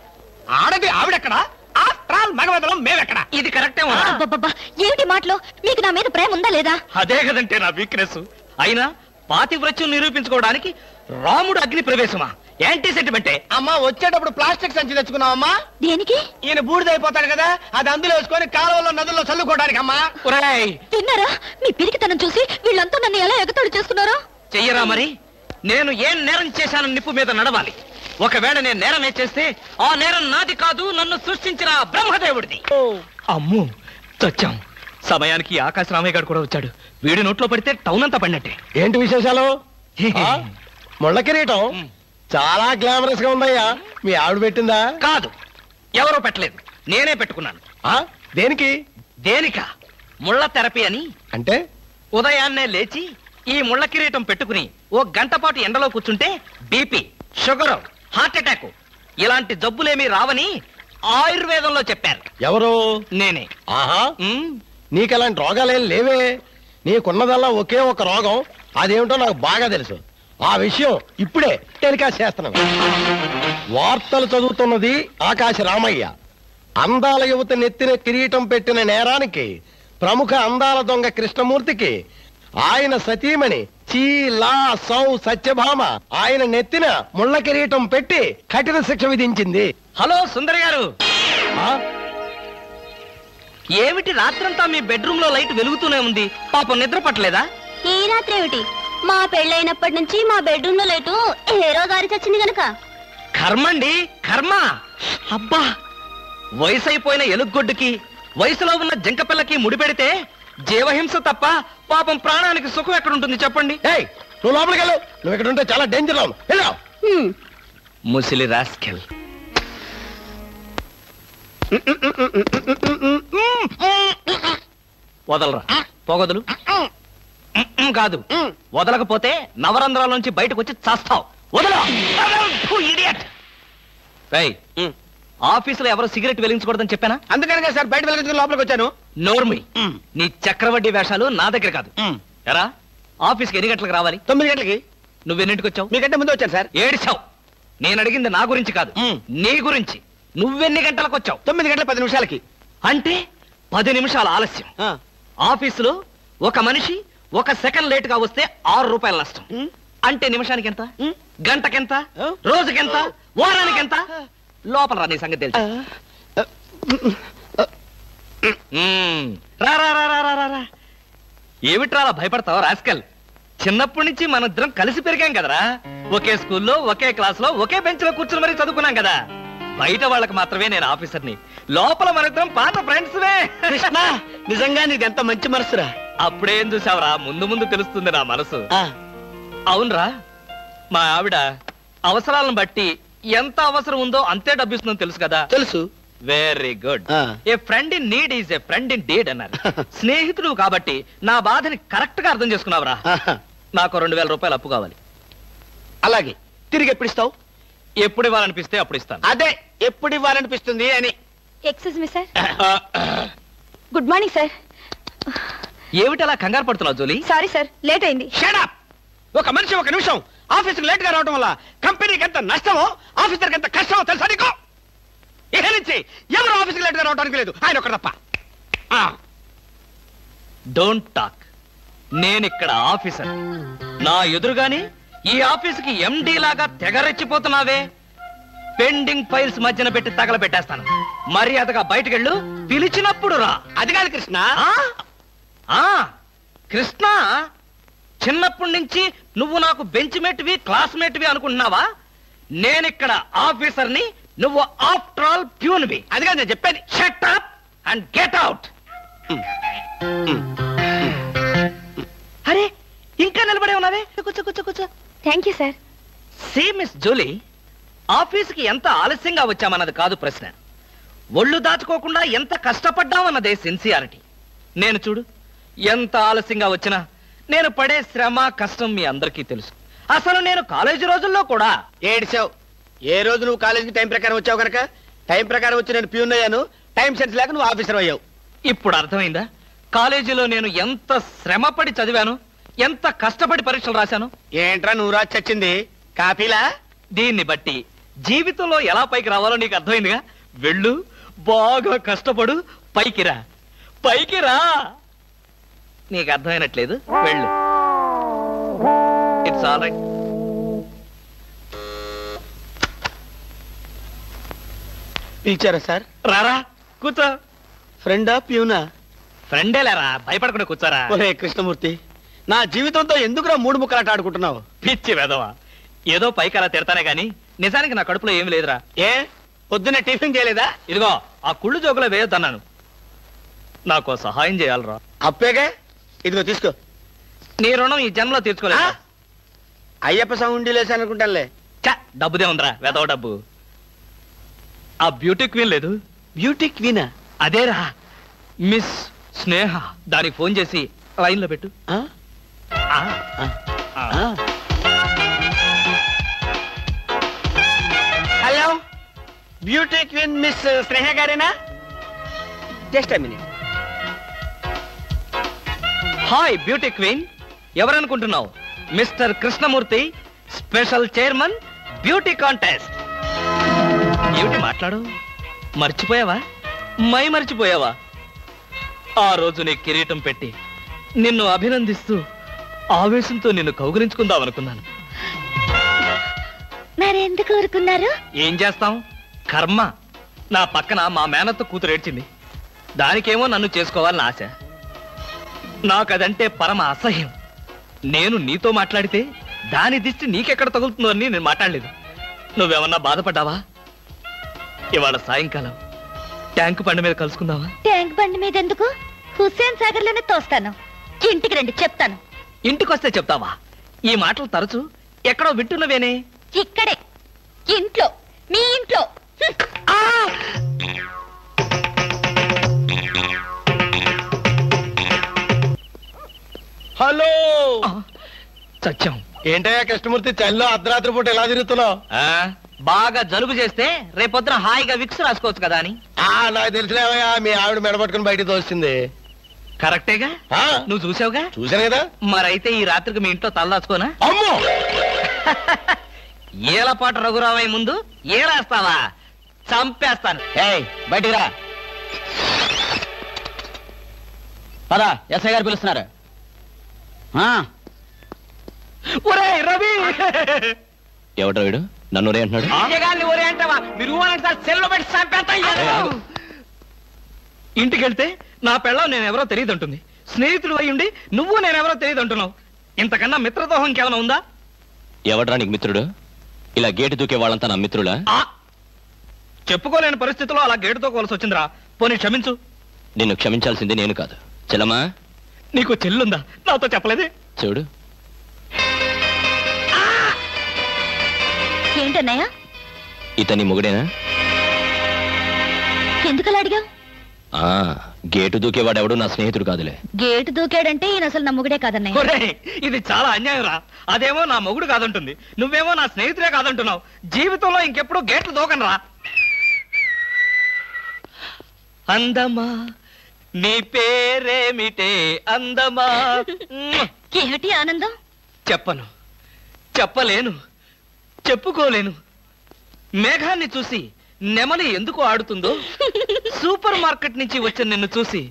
ఆడది ఆవిడెక్కడ? After all మగవదలం మేమెక్కడ? ఇది కరెక్టే. అబ్బబ్బబ్బా, ఏమిటి మాటలు? మీకు నా మీద ప్రేమ ఉందా లేదా? అదే కదంటే నా వీక్నెస్. అయినా పాతివ్రత్యం నిరూపించుకోవడానికి రాముడు అగ్ని ప్రవేశమా? యాంటీ సెంటిమెంటే. అమ్మా, వచ్చేటప్పుడు ప్లాస్టిక్ సంచి తెచ్చుకున్నావమ్మా. దేనికి? ఈయన బూడిదైపోతాడు కదా, అది అందులో వేసుకొని కాలువలో నదుల్లో చల్లుకోవడానికి. అమ్మా విన్నారా? మీ పిరికితనం చూసి వీళ్ళంతా నన్ను ఎలా ఎగతాళి చేస్తున్నారో. చెయ్యరా మరి? నేను ఏం నేరం చేశానని నిప్పు మీద నడవాలి. ఒకవేళ నేను నేరం చేస్తే ఆ నేరం నాది కాదు, నన్ను సృష్టించిన బ్రహ్మదేవుడిది. అమ్ము, చచ్చాం. సమయానికి ఆకాశ రామయ్య గారు కూడా వచ్చాడు. వీడి నోట్లో పడితే టౌన్ అంతా పడినట్టే. ఏంటి విశేషాలు? ముళ్ళ కిరీటం చాలా గ్లామరస్ గా ఉందయ్యా. మీ ఆవిడ పెట్టిందా? కాదు, ఎవరో పెట్టలేదు, నేనే పెట్టుకున్నాను. దేనికి? దేనిక? ముళ్ళ థెరపీ అని. అంటే ఉదయాన్నే లేచి ఈ ముళ్ళ కిరీటం పెట్టుకుని ఓ గంట పాటు ఎండలో కూర్చుంటే బీపీ, షుగర్, హార్ట్ అటాక్ ఇలాంటి జబ్బులేమీ రావని ఆయుర్వేదంలో చెప్పారు. ఎవరు? నేనే. ఆహా, నీకలాంటి రోగాలేం లేవే. నీకున్నదల్లా ఒకే ఒక రోగం, అదేమిటో నాకు బాగా తెలుసు. ఆ విషయం ఇప్పుడే టెలికాస్ట్ చేస్తున్నాను. వార్తలు చదువుతున్నది ఆకాశ రామయ్య. అందాల యువత నెత్తిన కిరీటం పెట్టిన నేరానికి ప్రముఖ అందాల దొంగ కృష్ణమూర్తికి ఆయన సతీమణి చీలా సౌ సత్యభామ ఆయన నెత్తిన ముళ్ళ కిరీటం పెట్టి కఠిన శిక్ష విధించింది. హలో సుందర్ గారు, ఏమిటి రాత్రంతా మీ బెడ్రూమ్ లో లైట్ వెలుగుతూనే ఉంది? పాపం నిద్ర పట్టలేదా? ఈ రాత్రి ఏమిటి? మా పెళ్ళైనప్పటి నుంచి మా బెడ్రూమ్ లో లేటు హీరో గారి చచ్చింది గనక. కర్మండి, కర్మ. అబ్బా, వయసు అయిపోయిన ఎలుగొడ్డుకి వయసులో ఉన్న జంకపిల్లకి ముడిపెడితే జీవహింస తప్ప పాపం ప్రాణానికి సుఖం ఎక్కడుంటుంది చెప్పండి? నువ్వు లోపలికి వెళ్ళు. నువ్వు ఇక్కడ ఉంటే చాలా డేంజర్ లో వెళ్ళు. ముసిలి రాస్కెల్. వదలరా, పోగొదలు. కాదు, వదలకపోతే నవరంధ్రాల నుంచి బయటకు వచ్చి చస్తావు. వదల. ఆఫీసులో ఎవరు సిగరెట్ వెలిగించకూడదని చెప్పానా? అందుకనే సార్ బయట వెలిగించుకుని లోపలికి వచ్చాను. నోర్మి, నీ చక్రవడ్డీ వేషాలు నా దగ్గర కాదు. ఎరా, ఆఫీస్కి ఎన్ని గంటలకు రావాలి? 9 గంటలకి. నువ్వెన్నింటికి వచ్చావు? మీకంటే ముందు వచ్చాను సార్. ఏడిచావు. నేను అడిగింది నా గురించి కాదు, నీ గురించి. నువ్వెన్ని గంటలకు వచ్చావు? 9 గంటల 10 నిమిషాలకి. అంటే 10 నిమిషాల ఆలస్యం. ఆఫీసులో ఒక మనిషి 1 సెకండ్ లేట్ గా వస్తే 6 రూపాయల నష్టం. అంటే నిమిషానికి ఎంత? గంటకెంత? రోజుకెంత? వారానికి ఎంత? లోపల రా, నీ సంగతి తెలుసు. రా రా రా రా రా రా. ఏమిట్రా అలా భయపడతావు రాస్కల్? చిన్నప్పటి నుంచి మన ఇద్దరం కలిసి పెరిగాం కదరా. ఒకే స్కూల్లో, ఒకే క్లాస్ లో, ఒకే బెంచ్ లో కూర్చుని మరీ చదువుకున్నాం కదా. బయట వాళ్ళకి మాత్రమే నేను ఆఫీసర్ని, లోపల మన ఇద్దరం పాత ఫ్రెండ్స్. కృష్ణ, నిజంగా నీది ఎంత మంచి మనసురా. అప్పుడేం చూసావురా, ముందు ముందు తెలుస్తుంది నా మనసు. అవునరా, మా ఆవిడ అవసరాలను బట్టి ఎంత అవసరం ఉందో అంతే డబ్బిస్తుందని తెలుసు కదా? తెలుసు. Very good. A friend in need is a friend in deed అన్నారు. స్నేహితుడు కాబట్టి నా బాధని కరెక్ట్ గా అర్థం చేసుకున్నావురా. నాకు 2000 రూపాయలు అప్పు కావాలి. అలాగే. తిరిగి ఎప్పుడు ఇస్తావు? ఎప్పుడు ఇవ్వాలనిపిస్తే అప్పుడు ఇస్తాను. అదే, ఎప్పుడు ఇవ్వాలనిపిస్తుంది అని. Excuse me sir. Good morning sir. ఏమిటి అలా కంగారు పడుతున్నావు జోలీ? సారీ సార్, లేట్ అయింది. Shut up! ఒక మనిషి ఒక నిమిషం ఆఫీస్కి లేట్ గా రావడం వల్ల కంపెనీకి ఎంత నష్టమో ఆఫీసర్కి ఎంత కష్టమో తెలుసా నీకు? ఇక నుంచి ఎవరు ఆఫీస్కి లేట్ గా రావడానికి లేదు, ఆయన ఒకటి తప్ప. Don't talk. నేనిక్కడ ఆఫీసర్. నా ఎదురుగాని ఈ ఆఫీసుకి ఎండి లాగా తెగరెచ్చిపోతున్నావే. పెండింగ్ ఫైల్స్ మధ్యన పెట్టి తగలబెట్టేస్తాను. మర్యాదగా బయటకెళ్ళు, పిలిచినప్పుడు రా. అది కాదు కృష్ణ. కృష్ణ, చిన్నప్పటి నుంచి నువ్వు నాకు బెంచ్ మేట్వి క్లాస్మేట్వి అనుకుంటున్నావా? నేనిక్కడ ఆఫీసర్ని, నువ్వు ఆఫ్టర్ ఆల్ ప్యూన్వి. అది కాదు నేను చెప్పేది. Shut up and get out. అరే, ఇంకా నిలబడే ఉన్నావే? కూర్చో కూర్చో కూర్చో. Thank you sir. See Miss Julie, ఆఫీసుకి ఎంత ఆలస్యంగా వచ్చామన్నది కాదు ప్రశ్న. ఒళ్ళు దాచుకోకుండా ఎంత కష్టపడ్డామన్నదే సిన్సియారిటీ. నేను చూడు, ఎంత ఆలస్యంగా వచ్చినా నేను పడే శ్రమ కష్టం మీ అందరికీ తెలుసు. అసలు నేను కాలేజీ రోజుల్లో కూడా ఏడిచావు. ఏ రోజు నువ్వు కాలేజీకి టైం ప్రకారం వచ్చావు కనుక టైం ప్రకారం వచ్చి నేను ప్యూన్ అయ్యాను. టైం సెన్స్ లేక నువ్వు ఆఫీసర్ అయ్యావు. ఇప్పుడు అర్థమైందా కాలేజీలో నేను ఎంత శ్రమపడి చదివాను, ఎంత కష్టపడి పరీక్షలు రాశాను? ఏంట్రా నువ్వు రాసి చచ్చింది కాపీలా? దీన్ని బట్టి జీవితంలో ఎలా పైకి రావాలో నీకు అర్థమైందిగా. వెళ్ళు, బాగా కష్టపడు, పైకి రా. పైకి రా. నీకు అర్థమైనట్లేదు, వెళ్ళు. It's all right. పిలిచారా సార్? రారా, కూర్చో. ఫ్రెండా ప్యూనా? ఫ్రెండే లేరా, భయపడకుండా కూర్చోరా. ఒరే కృష్ణమూర్తి, నా జీవితంతో ఎందుకురా మూడు ముక్కలాట ఆడుకుంటున్నావు? పిచ్చి వెదవా, ఏదో పైకి అలా తిడతానే గాని నిజానికి నా కడుపులో ఏం లేదురా. ఏ పొద్దున్న టిఫిన్ చేయలేదా? ఇదిగో ఆ కుళ్ళు జోకులో వేయొద్దన్నాను. నాకు సహాయం చేయాలరా. అప్పేగా, ఇదిగో తీసుకో. నీ రుణం ఈ జన్మలో తీర్చుకోలేదు. అయ్యప్ప సౌండి లేసానుకుంటానులే. డబ్బుదే ఉందిరా, వెదవ డబ్బు. ఆ బ్యూటీ క్వీన్ లేదు, బ్యూటీ క్వీనా? అదేరా మిస్ స్నేహ. దానికి ఫోన్ చేసి లైన్ లో పెట్టు. Hello, beauty queen miss Sneha గారేనా? Just a minute. Hi beauty queen, ఎవరనుకుంటున్నావు? Mister Krishnamurthy, special chairman, beauty contest. ఏమిటి మాట్లాడు? మర్చిపోయావా? మర్చిపోయావా? ఆ రోజు నీ కిరీటం పెట్టి నిన్ను అభినందిస్తూ ఆవేశంతో నిన్ను కౌగిలించుకుందామనుకున్నాను. మరెందుకు ఊరుకున్నారు? ఏం చేస్తాం, కర్మ. నా పక్కన మా మేనత్త కూతురు ఏడ్చింది. దానికేమో నన్ను చేసుకోవాలని ఆశ. నాకదంటే పరమ అసహ్యం. నేను నీతో మాట్లాడితే దాని దిష్టి నీకెక్కడ తగులుతుందో అని నేను మాట్లాడలేదు. నువ్వేమన్నా బాధపడ్డావా? ఇవాళ సాయంకాలం ట్యాంకు బండి మీద కలుసుకుందావా? ట్యాంక్ బండి మీద ఎందుకు? హుస్సేన్ సాగర్ లోనే తోస్తాను. ఇంటికి రండి, చెప్తాను. ఇంటికొస్తే చెప్తావా? ఈ మాటలు తరచు ఎక్కడో వింటున్నవేనే. ఇక్కడే, ఇంట్లో, మీ ఇంట్లో. హలో. చచ్చాం. ఏంటయ్యా కృష్ణమూర్తి, చల్లో అర్ధరాత్రి పూట ఎలా తిరుగుతున్నావు? బాగా జలుబు చేస్తే రేపొద్దున హాయిగా విక్స్ రాసుకోవచ్చు కదా అని. నాకు తెలిసినవయ్యా, మీ ఆవిడ మెడపట్టుకుని బయటికి తోస్తుంది. కరెక్టేగా, నువ్వు చూసావుగా. చూశాను కదా. మరైతే ఈ రాత్రికి మీ ఇంట్లో తలదాచుకోనా? అమ్మో, ఏలపాట రఘురావయ్య ముందు ఏలేస్తావా? చంపేస్తాను. బయటికి రా. పదా, ఎస్ఐ గారు పిలుస్తున్నారు. ఒరేయ్ రవి, ఎవడో వీడు నన్ను ఒరే అంటున్నాడు. ఒరే అంటావా? మీరు సెల్లో పెట్టి చంపేస్తా. ఇంటికి వెళ్తే నా పెళ్ళం నేనెవరో తెలియదంటుంది. స్నేహితుడు అయ్యుండి నువ్వు నేనెవరో తెలియదంటున్నావు. ఇంతకన్నా మిత్రదోహం ఇంకేమైనా ఉందా? ఎవడ్రా నీకు మిత్రుడు? ఇలా గేటు దూకే వాళ్ళంతా నా మిత్రులా? చెప్పుకోలేని పరిస్థితిలో అలా గేటుతో కోల్సి వచ్చిందిరా. పోనీ క్షమించు. నిన్ను క్షమించాల్సింది నేను కాదు. చెల్లమ్మా, నీకు చెల్లుందా? నాతో చెప్పలేదే. చూడు, ఏంటన్నయ్య? ఇతని మొగుడేనా? ఎందుకలా అడిగావు? గేటు దూకేవాడెవడు నా స్నేహితుడు కాదులే. గేటు దూకాడంటే ఈయన అసలు నమ్ముగుడే కాదన్నయ్య. ఒరేయ్, ఇది చాలా అన్యాయం రా. అదేమో నా మొగుడు కాదంటుంది, నువ్వేమో నా స్నేహితుడే కాదంటున్నావు. జీవితంలో ఇంకెప్పుడు గేట్లు దూకను రా. అందమా నీ పేరేమిటే అందమా. ఏమిటి ఆనందం? చెప్పను, చెప్పలేను, చెప్పుకోలేను. మేఘాన్ని చూసి నెమలి ఎందుకు ఆడుతుందో సూపర్ మార్కెట్ నుంచి వచ్చిన నిన్ను చూసి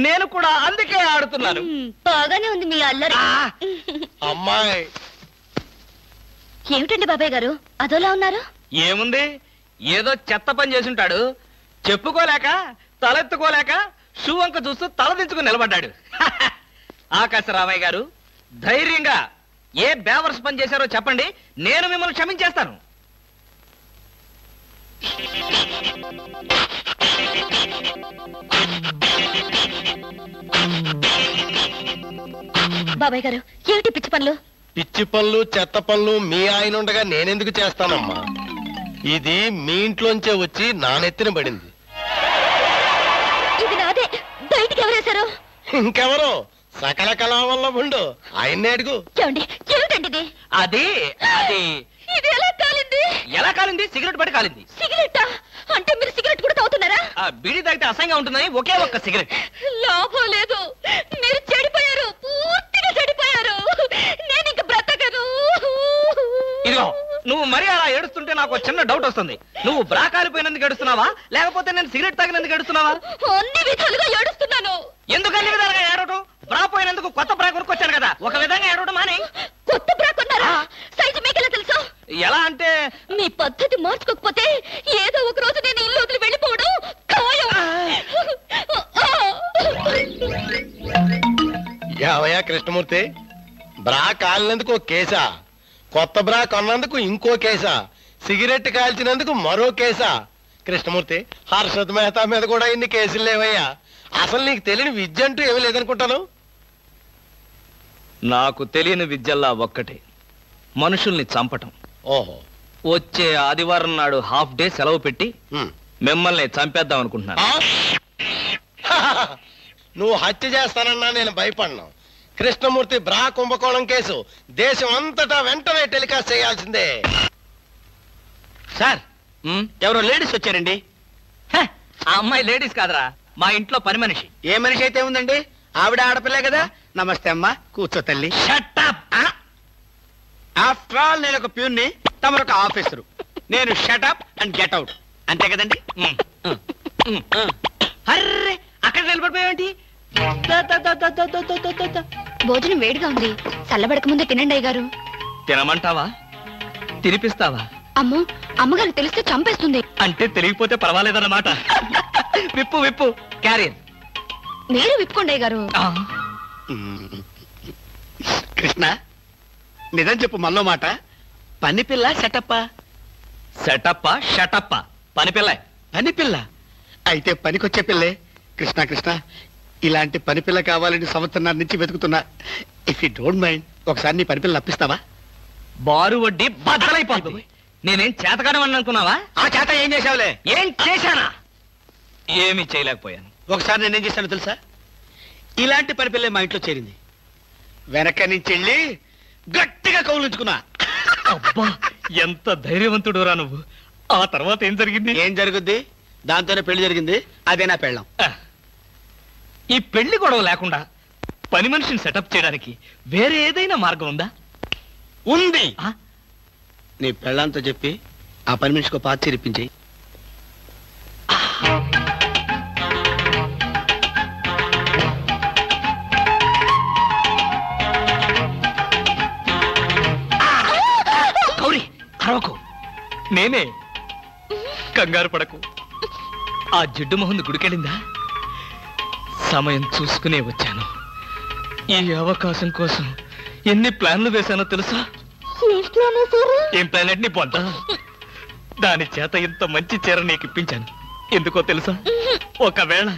నేను కూడా అందుకే ఆడుతున్నాను. బాగానే ఉంది మీ అల్లరి. అమ్మాయి ఏమిటండి బాబాయ్ గారు అదోలా ఉన్నారు? ఏముంది, ఏదో చెత్త పని చేసుంటాడు. చెప్పుకోలేక తలెత్తుకోలేక షూ వంక చూస్తూ తలదించుకుని నిలబడ్డాడు. ఆకాశరామయ్య గారు, ధైర్యంగా ఏ బేవర్స్ పని చేశారో చెప్పండి, నేను మిమ్మల్ని క్షమించేస్తాను. బాబాయ్ గారు ఏమిటి పిచ్చి పనులు? పిచ్చి పనులు చెత్త పనులు మీ ఆయన ఉండగా నేనెందుకు చేస్తానమ్మా? ఇది మీ ఇంట్లోంచే వచ్చి నా నెత్తిన పడింది. ఇది నాదే, బయటికి ఎవరేశారు? ఇంకెవరో సకల కళావల్లభుండు ఆయన్నే అడుగు. ఏమండి ఏమిటండి ఇది? అది అది ఇది ఎలా కాలింది? ఎలా కాలింది? సిగరెట్ పడి కాలింది. సిగరెట్టా? అంటే మీరు సిగరెట్ కూడా తాగుతున్నారా? ఆ బీడీ తాగితే అసహ్యంగా ఉంటుందని ఒకే ఒక్క సిగరెట్. లాభం లేదు, మీరు చెడిపోయారు, పూర్తిగా చెడిపోయారు. నేను ఇంక బ్రతకను. ఇదిగో, నువ్వు మరీ అలా ఏడుస్తుంటే నాకు ఒక చిన్న డౌట్ వస్తుంది. నువ్వు బ్రా కాలిపోయినందుకు ఏడుస్తున్నావా, లేకపోతే నేను సిగరెట్ తాగినందుకు ఏడుస్తున్నావా? అన్ని విధాలుగా ఏడుస్తున్నాను. ఎందుకు అన్ని విధాలుగా ఏడవటం? బ్రా పోయినందుకు కొత్త బ్రా కొనుక్కొచ్చాను కదా, ఒక విధంగా ఏడవడం మానే. కొత్త బ్రా కొన్నారా? సైజు మీకెలా తెలుసు? ఎలా అంటే మీ పద్ధతి మార్చుకోకపోతే ఏదో ఒక రోజు నేను ఇల్లు వదిలి వెళ్ళిపోవడం ఖాయం. యావయ్యా కృష్ణమూర్తి, బ్రా కాలినందుకు ఒక కేసా, కొత్త బ్రా కొన్నందుకు ఇంకో కేసా, సిగరెట్ కాల్చినందుకు మరో కేసా? కృష్ణమూర్తి, హర్షద్ మెహతా మీద కూడా ఇన్ని కేసులు లేవయ్యా. అసలు నీకు తెలియని విద్య అంటూ ఏమీ లేదనుకుంటాను. నాకు తెలియని విద్యల్లా ఒక్కటే, మనుషుల్ని చంపటం. ఓహో, వచ్చే ఆదివారం నాడు హాఫ్ డే సెలవు పెట్టి ఉమ్. మిమ్మల్ని చంపేద్దాం అనుకుంటున్నాను. ఆ? నువ్వు హత్య చేస్తానన్నా నేను భయపడను. కృష్ణమూర్తి బ్రా కుంభకోణం కేసు దేశం అంతటా వెంటనే టెలికాస్ట్ చేయాల్సిందే. సార్, ఎవరో లేడీస్ వచ్చారండి. హ, ఆ అమ్మాయి లేడీస్ కాదరా, మా ఇంట్లో పని మనిషి. ఏ మనిషి అయితే ఉందండి, ఆవిడ ఆడపిల్లే కదా. నమస్తే అమ్మా, కూర్చో తల్లి. Shut up! ఆఫ్టర్ ఆల్ నేను ఒక ప్యూన్ని, తమరొక ఆఫీసరు. నేను షటప్ అండ్ గెట్ అవుట్, అంతే కదండి? అర్రే, అక్కడ నిలబడిపోయావేంటి? భోజనం వేడిగా ఉంది, చల్లబడక ముందే తినండి అయ్యగారు. తినమంటావా, తినిపిస్తావా? అమ్మో, అమ్మగారు తెలిస్తే చంపేస్తుంది. అంటే తెలియకపోతే పర్వాలేదన్నమాట. విప్పు విప్పు, క్యారియర్. మీరు విప్పుకోండి అయ్యగారు. కృష్ణ, నిజం చెప్పు, మనలో మాట. పని పిల్ల సెటప్పా? సెటప్పా షటప్పా? పని పిల్ల. పని పిల్ల అయితే పనికొచ్చే పిల్లే. కృష్ణ కృష్ణ, ఇలాంటి పని పిల్ల కావాలని సంవత్సరం నుంచి వెతుకుతున్నా. ఇఫ్ యూ డోంట్ మైండ్, ఒకసారి నీ పని పిల్ల అప్పిస్తావా? బారు వడ్డీ బద్దలైపోతుంది. నేనేం చేతకాడమని అనుకున్నావా? ఆ చేత ఏం చేసావులే? ఏం చేశానా? ఏమీ చేయలేకపోయాను. ఒకసారి నేనేం చేశానో తెలుసా? ఇలాంటి పని పిల్లే మా ఇంట్లో చేరింది. వెనక నుంచి వెళ్ళి గట్టిగా కౌలించుకున్నా. అబ్బా, ఎంత ధైర్యవంతుడు రా నువ్వు. ఆ తర్వాత ఏం జరిగింది? ఏం జరుగుద్ది? దాంతోనే పెళ్లి జరిగింది. అదే నా పెళ్ళం. ఈ పెళ్లి గొడవ లేకుండా పని మనిషిని సెటప్ చేయడానికి వేరే ఏదైనా మార్గం ఉందా? ఉంది. ఆ? నీ పెళ్ళంతో చెప్పి ఆ పని మనిషికి పాత చిరిపించేయి. గౌరీ, అరవకు. నేనే. కంగారు పడకు. ఆ జిడ్డు మొహంది గుడికెళ్ళిందా? సమయం చూసుకునే వచ్చాను. ఈ అవకాశం కోసం ఎన్ని ప్లాన్లు వేశానో తెలుసా? ఏం ప్లాన్ అంటే నీ పొంట. దాని చేత ఇంత మంచి చీర నీకు ఇప్పించాను. ఎందుకో తెలుసా? ఒకవేళ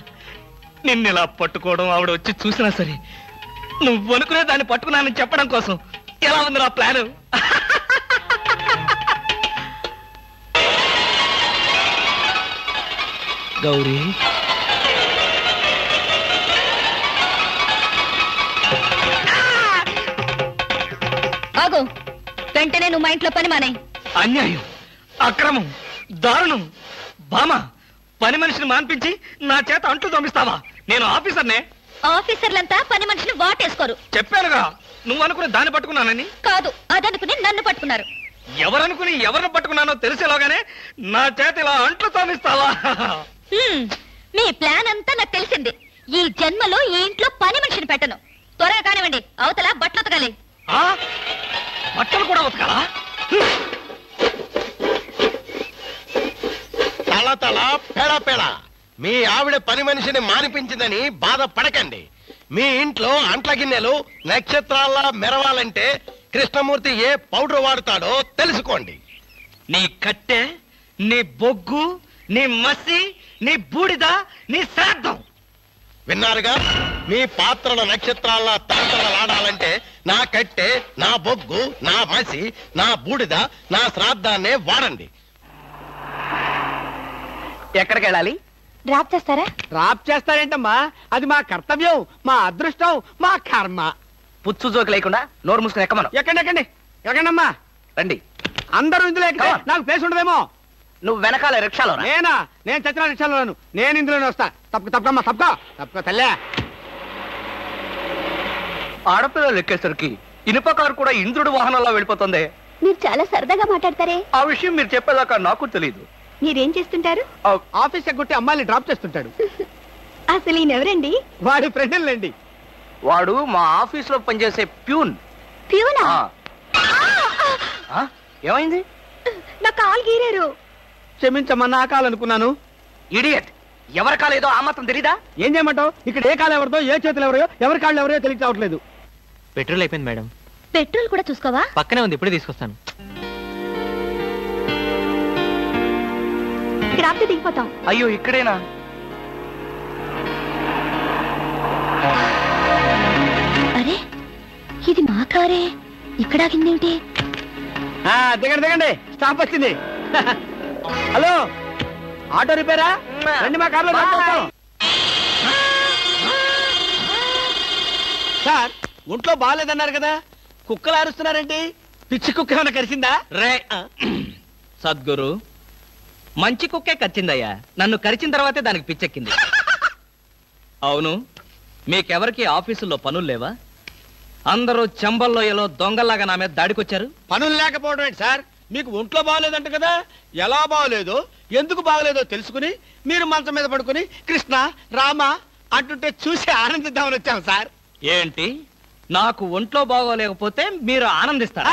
నిన్నిలా పట్టుకోవడం ఆవిడ వచ్చి చూసినా సరే, నువ్వు అనుకునే దాన్ని పట్టుకున్నానని చెప్పడం కోసం. ఎలా ఉంది నా ప్లాను? గౌరీ, ఆగు, వెంటనే నువ్వు మా ఇంట్లో పని మానే. అన్యాయం, అక్రమం, దారుణం. బామ, పని మనిషిని మాన్పించి నా చేత అంట్లు తోమిస్తావా? నేను ఆఫీసర్నే. ఆఫీసర్లంతా పని మనిషిని వాటేసుకోరు. చెప్పానుగా, నువ్వు అనుకుని దాన్ని పట్టుకున్నానని. కాదు, అదనుకుని నన్ను పట్టుకున్నారు. ఎవరనుకుని ఎవరిని పట్టుకున్నానో తెలిసేలాగానే నా చేత ఇలా అంట్లు తోమిస్తావా? మీ ప్లాన్ అంతా నాకు తెలిసింది. ఈ జన్మలో ఈ ఇంట్లో పని మనిషిని పెట్టను. త్వరగా కానివ్వండి, అవతల బట్టలు ఉతకాలి. ఆ? బట్టలు కూడా ఉతకాలా? తల తల పెడ పెడ మీ ఆవిడ పని మనిషిని మానిపించిందని బాధపడకండి. మీ ఇంట్లో అంట్ల గిన్నెలు నక్షత్రాల్లా మెరవాలంటే కృష్ణమూర్తి ఏ పౌడర్ వాడతాడో తెలుసుకోండి. నీ కట్టె, నీ బొగ్గు, నీ మసి, నీ బూడిద, నీ శ్రాద్ధం. విన్నారుగా, మీ పాత్రల నక్షత్రాల్లా తలతలలాడాలంటే నా కట్టె, నా బొగ్గు, నా మసి, నా బూడిద, నా శ్రాద్ధాన్నే వాడండి. ఎక్కడికి వెళ్ళాలి? డ్రాప్ చేస్తారా? డ్రాప్ చేస్తారేంటమ్మా? అది మా కర్తవ్యం, మా అదృష్టం, మా కర్మ. పుచ్చు జోకి లేకుండా నోరు మూసుకుని ఎక్కమను. ఎక్కండి ఎక్కండమ్మా, రండి. అందరూ ఇందులో ఎక్కితే నాకు ప్లేస్ ఉండదేమో. నువ్వు వెనకాల రిక్షాలో? నేను చచ్చిన రిక్షాలోను. నేను ఇందులోనే వస్తా. తప్పకమ్మా, తప్పక తల్లే. ఆడపిల్లలు ఎక్కేసరికి ఇనుప కారు కూడా ఇంద్రుడు వాహనంలో వెళ్ళిపోతుంది. మీరు చాలా సరదాగా మాట్లాడతారే. ఆ విషయం మీరు చెప్పేదాకా నాకు తెలియదు. మీరేం చేస్తుంటారు? ఆఫీస్ ఎగ్గొట్టి అమ్మాయిని డ్రాప్ చేస్తుంటాడు. అసలు ఈయనెవరండి? వాడి ఫ్రెండ్లండి. వాడు మా ఆఫీస్ లో పనిచేసే ప్యూన్. ప్యూనా? ఏమైంది? నా కాలు గీరారు. క్షమించమ్మా, నా కాలనుకున్నాను. ఇడియట్, ఎవరి కాలు ఏదో ఆ మాత్రం తెలీదా? ఏం చేయమంటావు? ఇక్కడ ఏ కాలు ఎవరిదో, ఏ చేతులు ఎవరో, ఎవరి కాళ్ళు ఎవరో తెలిసి రావట్లేదు. పెట్రోల్ అయిపోయింది మేడం. పెట్రోల్ కూడా చూసుకోవా? పక్కనే ఉంది, ఇప్పుడే తీసుకొస్తాను. ఇక్కడ ఆపితే దిగిపోతాం. అయ్యో, ఇక్కడేనా? అరే, ఇది మా కారే. ఇక్కడ ఆగిందేమిటి? దిగండి, స్టాప్ వచ్చింది. హలో, ఆటో రిపేరా? రండి, మా కార్లో సార్. ఒంట్లో బాగాలేదన్నారు కదా, కుక్కలు అరుస్తున్నారేంటి? పిచ్చి కుక్క ఏమైనా కరిచిందా? రే సద్గురు, మంచి కుక్కే కరిచిందయ్యా. నన్ను కరిచిన తర్వాతే దానికి పిచ్చెక్కింది. అవును, మీకెవరికి ఆఫీసుల్లో పనులు లేవా? అందరూ చెంబల్లోయలో దొంగల్లాగా నా మీద దాడికొచ్చారు. పనులు లేకపోవడం ఏంటి సార్? మీకు ఒంట్లో బాగోలేదంట కదా, ఎలా బాగోలేదో, ఎందుకు బాగోలేదో తెలుసుకుని మీరు మంచం మీద పడుకుని కృష్ణ రామ అంటుంటే చూసి ఆనందిద్దామని వచ్చాం సార్. ఏంటి, నాకు ఒంట్లో బాగోలేకపోతే మీరు ఆనందిస్తారా?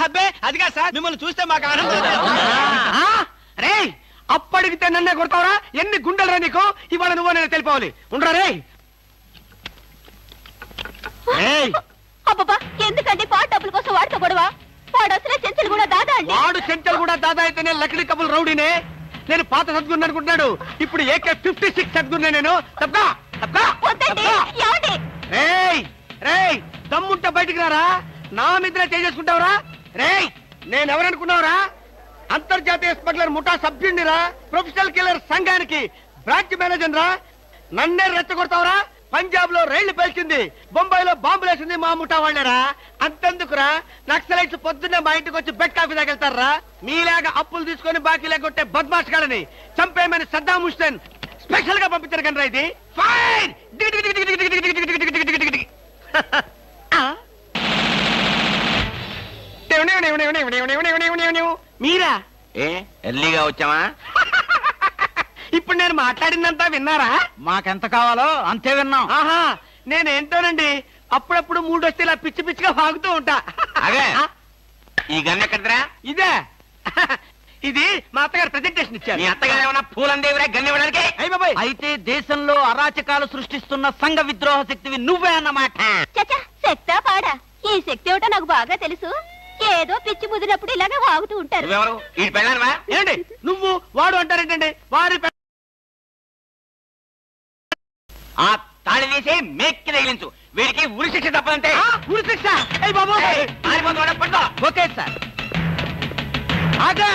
అబ్బే, అదిగా సార్, మిమ్మల్ని చూస్తే మాకు ఆనందం. రే, అప్పడిగితే నన్నే కొడతావరా? ఎన్ని గుండెలరా నీకు? ఇవాళ నువ్వు నేను తెలిపోవాలి. ఉండరా రే. అబ్బబ్బా, ఎందుకండి పాట డబ్బుల కోసం వాడితో గొడవ? వాడు అసలే చెంచలు కూడా దాదా అండి. వాడు చెంచలు కూడా దాదా అయితేనే లక్డీ కబుల్ రౌడీనే. నేను పాత సద్గురు అనుకుంటున్నాడు. ఇప్పుడు AK-56 సద్గురునే నేను. రేయ్, దమ్ముంటే బయటికి రారా. నా మీద చేసుకుంటావురా? రేయ్, నేనెవరనుకున్నావురా? అంతర్జాతీయ స్మగ్లర్ ముఠా సభ్యుడిరా, ప్రొఫెషనల్ కిల్లర్ సంఘానికి బ్రాంచ్ మేనేజర్ రా. నన్నే రెచ్చగొడతావురా? పంజాబ్ లో రైళ్లు పేల్చింది, బొంబాయిలో బాంబులేసింది మా ముఠా వాళ్ళరా. అంతెందుకురా, నక్సలైట్స్ పొద్దున్నే మా ఇంటికి వచ్చి బెడ్ కాఫీ తగలుతారా. మీలాగా అప్పులు తీసుకొని బాకీ లేకొట్టే బద్మాష్ గాలని చంపేయమని సద్దాం హుస్సేన్ స్పెషల్ గా పంపించారు కనరా. ఇది ఫైన్. మీరా? ఎర్లీగా వచ్చావా? ఇప్పుడు నేను మాట్లాడిందంతా విన్నారా? మాకెంత కావాలో అంతే విన్నాం. ఆహా, నేనేంటోనండి, అప్పుడప్పుడు మూడొస్తే ఇలా పిచ్చి పిచ్చిగా వాగుతూ ఉంటా. అదే, ఈ గన్ ఎక్కడరా? ఇదే. ఇది మా అత్తగారు ప్రెజెంటేషన్ ఇచ్చారు. మీ అత్తగారు ఏమన్నా పూలందేవిరా గన్ ఇవ్వడానికి? అయితే దేశంలో అరాచకాలు సృష్టిస్తున్న సంఘ విద్రోహ శక్తివి నువ్వే అన్నమాట. చచ్చా, శక్తా పాడా? ఈ శక్తి ఏమిటో నాకు బాగా తెలుసు. ఏదో పిచ్చి ముదిరినప్పుడు ఇలాగే వాగుతూ ఉంటారు. నువ్వెవరు? ఈ పెళ్ళానవా? ఏంటి నువ్వు వాడు అంటారేంటండి? వారి ఆ తాళి తీసి మేక్కి తగిలించు. వీడికి ఉరి శిక్ష తప్పదంటే. ఉరి శిక్ష? బాబు, ఓకే సార్. ఆగా.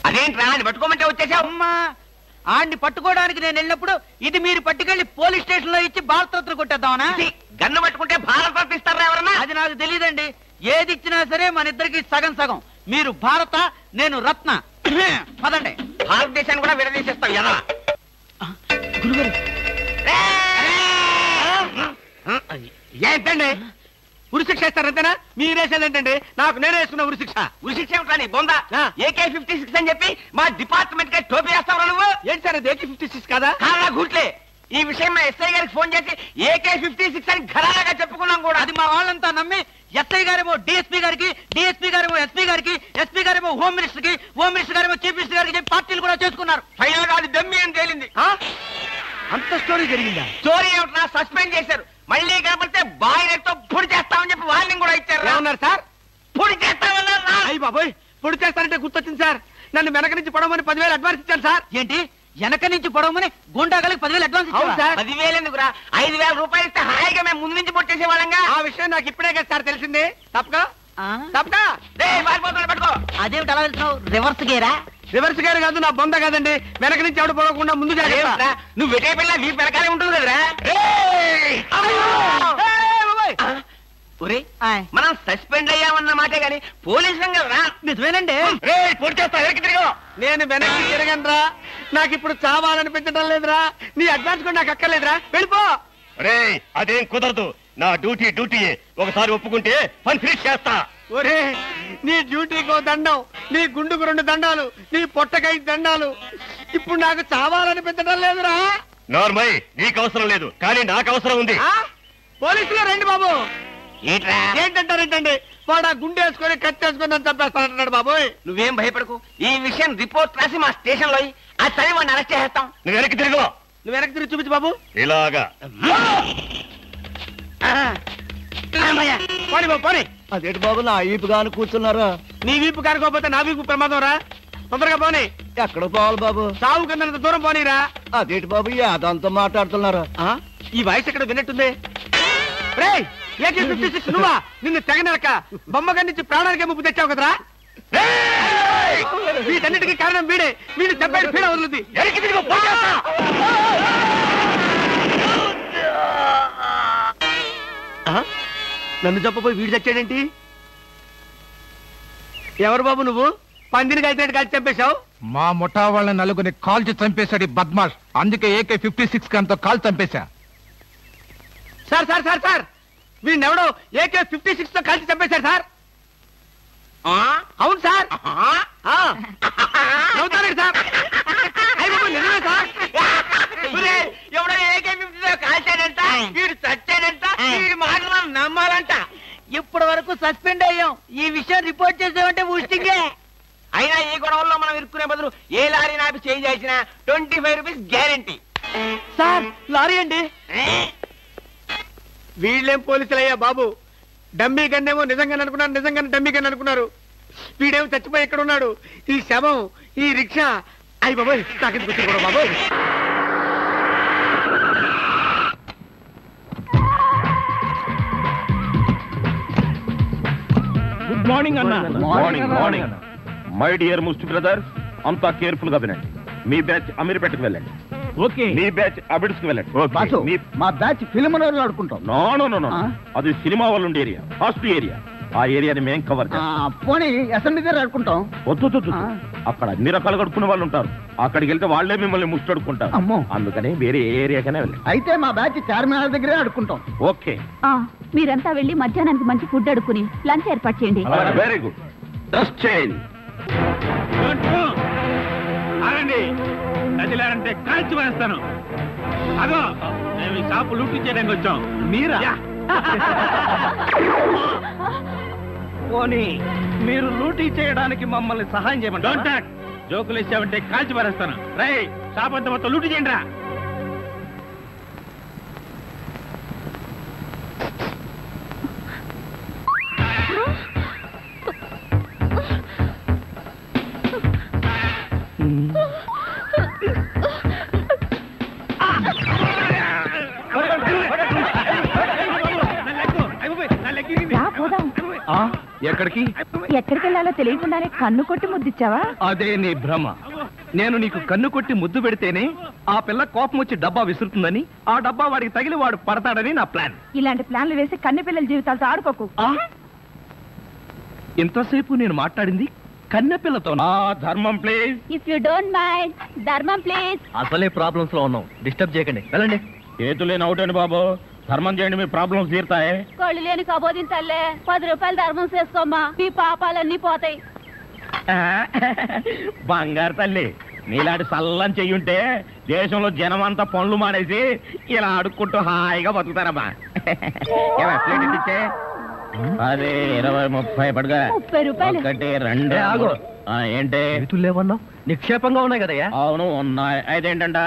అదేంట్రా, అది పట్టుకోమంటే వచ్చేసావు? అమ్మా, ఆడిని పట్టుకోవడానికి నేను వెళ్ళినప్పుడు ఇది మీరు పట్టుకెళ్లి పోలీస్ స్టేషన్ లో ఇచ్చి భారతరత్న కొట్టేద్దామనా? గన్ను పట్టుకుంటే భారత ఇస్తారా ఎవరన్నా? అది నాకు తెలియదండి. ఏది ఇచ్చినా సరే మన ఇద్దరికి సగం సగం. మీరు భారత, నేను రత్న. పదండి, భారతదేశాన్ని కూడా విడదీసేస్తాం ఎలా? గురుగారు ఏంటండి ఉరిశిక్ష ఇస్తారంతేనా? మీరేసేదేంటండి? నాకు నేనే వేసుకున్న ఉరిశిక్ష. ఉరిశిక్ష ఏమిటని బొందా? AK-56 అని చెప్పి మా డిపార్ట్మెంట్ కి టోపీ వేస్తావు నువ్వు. ఏంటి సార్ అది AK-56 కాదా? కాదా గుట్లే. ఈ విషయం మా ఎస్ఐ గారికి ఫోన్ చేసి AK-56 అని ఘరాగా చెప్పుకున్నాం కూడా. అది మా వాళ్ళంతా నమ్మి ఎస్ఐ గారేమో డిఎస్పీ గారికి, డిఎస్పీ గారేమో ఎస్పీ గారికి, ఎస్పీ గారేమో హోమ్ మినిస్టర్ కి, హోమ్ మినిస్టర్ గారేమో చీఫ్ మినిస్టర్ గారికి చెప్పి పార్టీలు కూడా చేసుకున్నారు. ఫైనల్ గా అది దమ్మి అని తేలింది. అంత స్టోరీ జరిగిందా? స్టోరీ ఏమిటా? సస్పెండ్ చేశారు. మళ్ళీ కనపడితే బాయిలతో పొడి చేస్తామని చెప్పి వార్నింగ్ కూడా ఇచ్చారు. ఏమన్నారు సార్? పొడి చేస్తామన్నారు. అయ్యి బాబోయ్, పొడి చేస్తారంటే గుర్తొచ్చింది సార్. నన్ను వెనక నుంచి పడవమని 10,000 అడ్వాన్స్ ఇచ్చాను సార్. ఏంటి వెనక నుంచి పడవమని గుండాగలకి 10,000 అడ్వాన్స్ ఇచ్చారు సార్? 10,000 ఎందుకురా, 5,000 రూపాయలు ఇస్తే హాయిగా మేము ముందు నుంచి పొట్టేసే వాళ్ళంగా. ఆ విషయం నాకు ఇప్పుడే కదా సార్ తెలిసింది. తప్పగా తప్పగా పట్టుకో. అదేమిటి అలా వెళ్తున్నావు? రివర్స్ గేరా? రివర్స్ గేర్ కాదు, నా బొంద కాదండి. వెనక నుంచి ఎవడు పడకుండా ముందు జాగ్రత్త. నువ్వు వెటే పిల్ల నీ వెనకాలే ఉంటుంది కదరా. మనం సస్పెండ్ అయ్యామన్న మాటే గాని పోలీసు కదరా. నిజమేనండి. నేను వెనక్కి తిరగనరా. నాకు ఇప్పుడు చావాలనిపించడం లేదురా. నీ అడ్వాన్స్ కూడా నాకు అక్కర్లేదురా. వెళ్ళిపో. అదేం కుదరదు. నా డ్యూటీయే. ఒకసారి ఒప్పుకుంటే పని ఫినిష్ చేస్తా. ఒరే, నీ డ్యూటీకో దండం, నీ గుండుకు 2 దండాలు, నీ పొట్టకై దండాలు. ఇప్పుడు నాకు చావాలనిపించడం లేదురా. నార్మల్, నీకు అవసరం లేదు, కానీ నాకు అవసరం ఉంది. పోలీసులు రండి బాబు. ఏంటంటారేంటండి? వాడు ఆ గుండె వేసుకొని కట్టేసుకొని నన్ను చంపేస్తానంటున్నాడు బాబోయ్. నువ్వేం భయపడకు. ఈ విషయం రిపోర్ట్ రాసి మా స్టేషన్ లో ఆ చదివి వాడిని అరెస్ట్ చేస్తాం. నువ్వు వెనక్కి తిరుగు. నువ్వు వెనక్కి తిరిగి చూపించు బాబు. ఇలాగా పోనీ బాబు పోనీ. అదేంటి బాబు నా ఈపు గాను కూర్చున్నారా? నీ వీపు కారుకోపోతే నా వీపు ప్రమాదం రా. తొందరగా పోనీ. ఎక్కడ పోవాలి బాబు? సాగు కింద దూరం పోనీరా. అదేంటి బాబు అదంతా మాట్లాడుతున్నారా? ఈ వాయిస్ ఎక్కడ విన్నట్టుంది? రేయ్, AK-56 నువ్వా? నిన్ను తెగనరక బొమ్మగారి నుంచి ప్రాణానికే ముప్పు తెచ్చావు కదరా. వీటన్నిటికీ కారణం వీడే. వీడు దెబ్బడి పీడ వదులుద్ది. నన్ను చెప్పబోయి వీడు చచ్చాడేంటి? ఎవరు బాబు నువ్వు? పందిని కలిసినట్టు కలిసి చంపేశావు. మా ముఠా వాళ్ళ నలుగురిని కాల్చి చంపేశాడు ఈ బద్మాష్. అందుకే AK-56 గన్తో కాల్ చంపేశా. సార్ సార్ సార్ సార్, వీడినెవడో AK-56 తో కలిసి చంపేశారు సార్. అవును సార్. అవుతారండి సార్. నిజమే సార్. ఎవడో AK-56 తో కాల్చాడంట, వీడు చచ్చాడంట, వీడి మాటలు మనం నమ్మాలంట. ఇప్పటి వరకు సస్పెండ్ అయ్యాం. ఈ విషయం రిపోర్ట్ చేసామంటే ఊస్టింగే. అయినా ఈ గొడవల్లో మనం ఇరుక్కునే బదులు ఏ లారీ నాపి చేంజ్ చేసినా 25 రూపీస్ గ్యారెంటీ. సార్ లారీ అండి. వీళ్ళేం పోలీసులయ్యా బాబు. డమ్మీ గన్నేమో నిజంగానే అనుకున్నారు, నిజంగానే డమ్మీ గన్ అనుకున్నారు. వీడేమో చచ్చిపోయి ఎక్కడ ఉన్నాడు? ఈ శవం, ఈ రిక్షా. అయ్యి బాబోయ్, నాకెందుకు వచ్చింది కూడా బాబోయ్. గుడ్ మార్నింగ్ అన్న. మార్నింగ్. మై డియర్ ముస్టి బ్రదర్స్, అంతా కేర్ఫుల్ గా వినండి. మీ బ్యాచ్ అమీర్పేటకు వెళ్ళండి. ఓకే. మీ బ్యాచ్ అబిడ్స్ కి వెళ్ళండి. మా బ్యాచ్ ఫిల్మ్ ఆడుకుంటాం. నో, అది సినిమా వాళ్ళు ఉండే ఏరియా, ఫాస్ట్ ఏరియా. ఆ ఏరియాని మేము కవర్ చేస్తాం. పోనీ అసెంబ్లీ దగ్గర ఆడుకుంటాం. వద్దు, అక్కడ అన్ని రకాలుగా అడుక్కునే వాళ్ళు ఉంటారు. అక్కడికి వెళ్తే వాళ్ళే మిమ్మల్ని ముష్టడుకుంటారు. అందుకని వేరే ఏ ఏరియాకనే వెళ్ళండి. అయితే మా బ్యాచ్ చార్మినార్ దగ్గరే ఆడుకుంటాం. ఓకే. మీరంతా వెళ్ళి మధ్యాహ్నానికి మంచి ఫుడ్ అడుక్కుని లంచ్ ఏర్పాటు చేయండి. Very good. Dress change. కదిలారంటే కాల్చి వేస్తాను. అదో మేము ఈ షాపు లూటీ చేయడానికి వచ్చాం. మీరా? పోనీ మీరు లూటీ చేయడానికి మమ్మల్ని సహాయం చేయమంటారు. జోకులు ఇచ్చామంటే కాల్చి పారేస్తాను. రై, షాప్ అంతా మొత్తం లూటీ చేయండి రా. ఎక్కడికి ఎక్కడికి వెళ్ళాలో తెలియకుండానే కన్ను కొట్టి ముద్దిచ్చావా? అదే నీ భ్రమ. నేను నీకు కన్ను కొట్టి ముద్దు పెడితేనే ఆ పిల్ల కోపం వచ్చి డబ్బా విసురుతుందని, ఆ డబ్బా వాడికి తగిలి వాడు పడతాడని నా ప్లాన్. ఇలాంటి ప్లాన్లు వేసి కన్ను పిల్లల జీవితాలతో ఆడుకోకు. ఇంతసేపు నేను మాట్లాడింది కన్నెపిల్లతో ధర్మం please. If you don't mind ధర్మం ప్లీజ్. అసలే ప్రాబ్లమ్స్ లో ఉన్నాం, డిస్టర్బ్ చేయకండి, వెళ్ళండి. చేతులేని అవుటండి బాబు, ధర్మం చేయండి, మీ ప్రాబ్లమ్స్ తీరుతాయి. కళ్ళు లేని కబోదిన తల్లే 10 రూపాయలు ధర్మం చేసుకోమ్మా, మీ పాపాలన్నీ పోతాయి. బంగారు తల్లి, నీలాంటి సల్లం చెయ్యుంటే దేశంలో జనం అంతా పనులు మానేసి ఇలా అడుక్కుంటూ హాయిగా బతుకుతారమ్మా. ఇచ్చే 10, 20, 30 పడుగా. 30 రూపాయలు. 1, 2 ఆగు. ఏంటి చేతులు లేవన్నావు, నిక్షేపంగా ఉన్నాయి కదయ్యా. అవును ఉన్నాయి. అయితే ఏంటంట,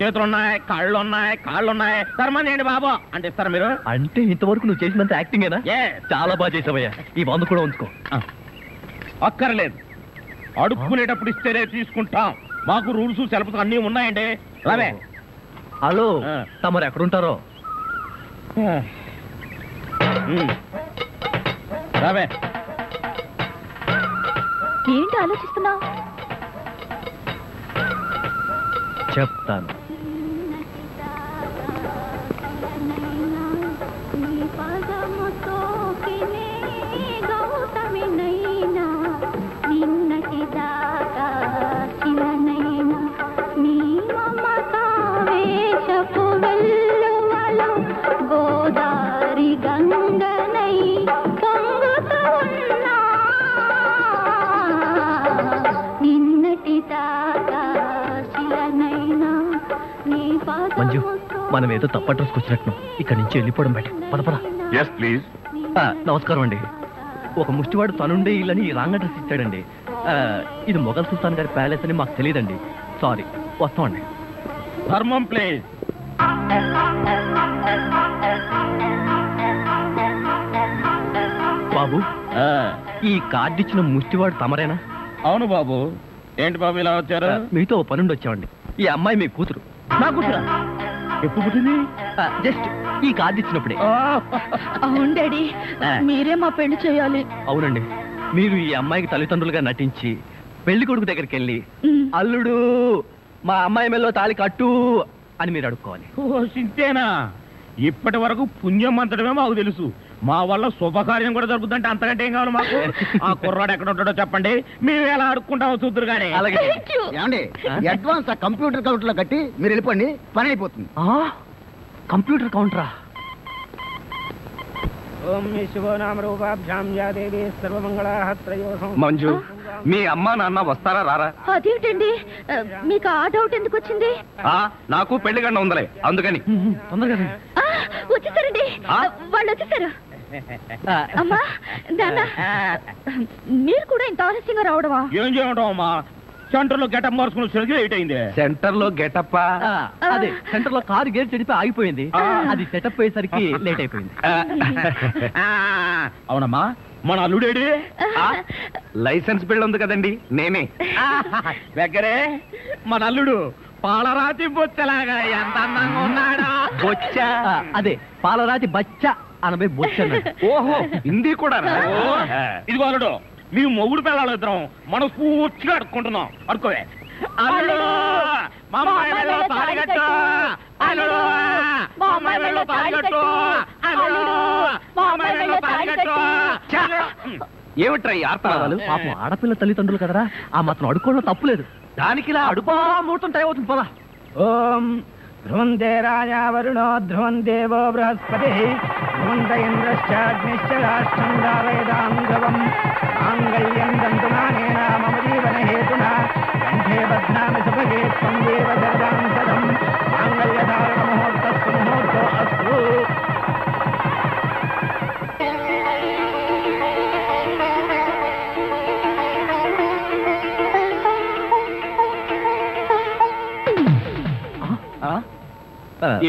చేతులు ఉన్నాయి, కాళ్ళు ఉన్నాయి, కాళ్ళు ఉన్నాయి, ధర్మం చేయండి బాబు అంటే ఇస్తారా మీరు? అంటే ఇంతవరకు నువ్వు చేసినంత యాక్టింగేనా? చాలా బాగా చేసావయ్యా, ఈ మందు కూడా ఉంచుకో. అక్కర్లేదు, అడుక్కునేటప్పుడు ఇస్తేనే తీసుకుంటాం. మాకు రూల్స్ సెలవులు అన్నీ ఉన్నాయండి. రావే. హలో, తమరు ఎక్కడుంటారో? రావే. ఏంటి ఆలోచిస్తున్నావు? చెప్తాను. గోదారి గంగనై పొంగుతూ ఉన్నా నిన్నటి దాకా శిలనైనా నీ మంజు, మనం ఏదో తప్ప డ్రెస్కి వచ్చినట్టు ఇక్కడి నుంచి వెళ్ళిపోవడం బయట. పద పద. Yes please. నమస్కారం అండి. ఒక ముష్టివాడు తనుండే ఇల్లని రాంగ్ అడ్రస్ ఇచ్చాడండి. ఇది మొఘల్ సుల్తాన్ గారి ప్యాలెస్ అని మాకు తెలియదండి. సారీ, వస్తామండి. ధర్మం ప్లీజ్. బాబు, ఈ కార్డు ఇచ్చిన ముష్టివాడు తమరేనా? అవును బాబు. ఏంటి బాబు ఇలా వచ్చారు? మీతో ఓ పనుండి వచ్చామండి. ఈ అమ్మాయి మీ కూతురు. నా కూతురా? ఎప్పుడు పుట్టింది? జస్ట్ ఈ కార్డు ఇచ్చినప్పుడే. అవును డాడీ, మీరే మా పెళ్లి చేయాలి. అవునండి, మీరు ఈ అమ్మాయికి తల్లిదండ్రులుగా నటించి పెళ్లి కొడుకు దగ్గరికి వెళ్ళి అల్లుడు మా అమ్మాయి మెల్లో తాళి కట్టు అని మీరు అడుక్కోవాలి. ఓ సింతేనా? ఇప్పటి వరకు పుణ్యం అంతటమే మాకు తెలుసు. మా వల్ల శుభకార్యం కూడా జరుగుతుందంటే అంతకంటే ఏం కావాలి మాకు? ఆ కుర్రాడు ఎక్కడ ఉంటాడో చెప్పండి, మేము ఎలా అడుక్కుంటామో చూద్దరు కానీ. అలాగే. ఏమండి, అడ్వాన్స్ ఆ కంప్యూటర్ కౌంటర్ లో కట్టి మీరు వెళ్ళిపోండి, పని అయిపోతుంది. కంప్యూటర్ కౌంటరా? మంజు, మీ అమ్మా నాన్న వస్తారా రారా? అదేంటండి, మీకు ఆ డౌట్ ఎందుకు వచ్చింది? నాకు పెళ్లి గంట ఉందలే, అందుకని. తొందరగా రండి. వచ్చేసారండి, వాళ్ళు వచ్చేసారు. అమ్మా నాన్న, మీరు కూడా ఇంత ఆలస్యంగా రావడమా? ఏం చేయడం అమ్మా, సెంటర్ లో గెటప్ మార్చుకుని వచ్చేసరికి లేట్ అయింది. సెంటర్ లో గెటప్? అదే, సెంటర్ లో కారు గేర్ చెడిపి ఆగిపోయింది. అది సెటప్ అయ్యేసరికి లేట్ అయిపోయింది. అవునమ్మా, మన అల్లుడేడి? లైసెన్స్ బిల్ ఉంది కదండి, నేనే. దగ్గరే మన అల్లుడు పాలరాతి బొచ్చలాగా ఎంత అందంగా ఉన్నాడా. బొచ్చ? అదే, పాలరాతి బచ్చ అనబై బొచ్చ. ఓహో, హిందీ కూడా. ఇదిగో అల్లుడు, మీ మొగుడు పిల్లలు ఇద్దరం మనం పూర్తిగా అడుక్కుంటున్నాం. అడుకోవే. అల్లుడు, మా అమ్మాయి మెడలో తాళి కట్టు. అల్లుడు, మా అమ్మాయి మెడలో తాళి కట్టు. అల్లుడు, మా అమ్మాయి మెడలో తాళి కట్టు. ఏమిట్రా ఈ ఆర్తనాదాలు? పాపం ఆడపిల్ల తల్లిదండ్రులు కదరా, ఆ మాత్రం అడుక్కోవడం తప్పులేదు. దానికి ఇలా అడుపా ముహూర్తం టైం అవుతుంది. పదా. ఓం ధ్రువంతే రాజా వరుణో ధ్రువం దేవో బృహస్పతి ధ్రువంత ఇంద్రశ్చాగ్నిశ్చ రాష్ట్రం దావయదాం ధ్రువం మాంగళ్యం దంతునానేన మమ జీవన హేతునా కంఠే బధ్నామి సుభగే త్వం దేవ జగదాం సదం మాంగళ్యధారణ ముహూర్తస్సు ముహూర్తో అస్తు.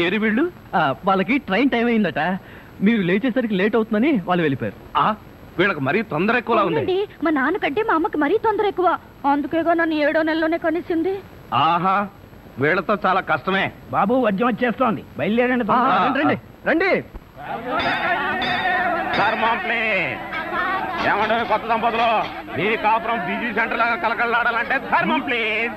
ఏరి వీళ్ళు వాళ్ళకి ట్రైన్ టైం అయిందట. మీరు లేచేసరికి లేట్ అవుతుందని వాళ్ళు వెళ్ళిపోయారు. వీళ్ళకి మరీ తొందర ఎక్కువలా ఉంది. అవునండి, మా నాన్నకంటే మా అమ్మకి మరీ తొందర ఎక్కువ. అందుకేగా నన్ను 7వ నెలలోనే కనిసింది. ఆహా, వీళ్ళతో చాలా కష్టమే. బాబు, వద్యం వచ్చేస్తోంది, బయలుదేరండి. రండి రండి. ఏమంటే కొత్త దంపతులు, మీ కాపురం బిజీ సెంటర్ లాగా కలకలాడాలంటే ధర్మం ప్లీజ్.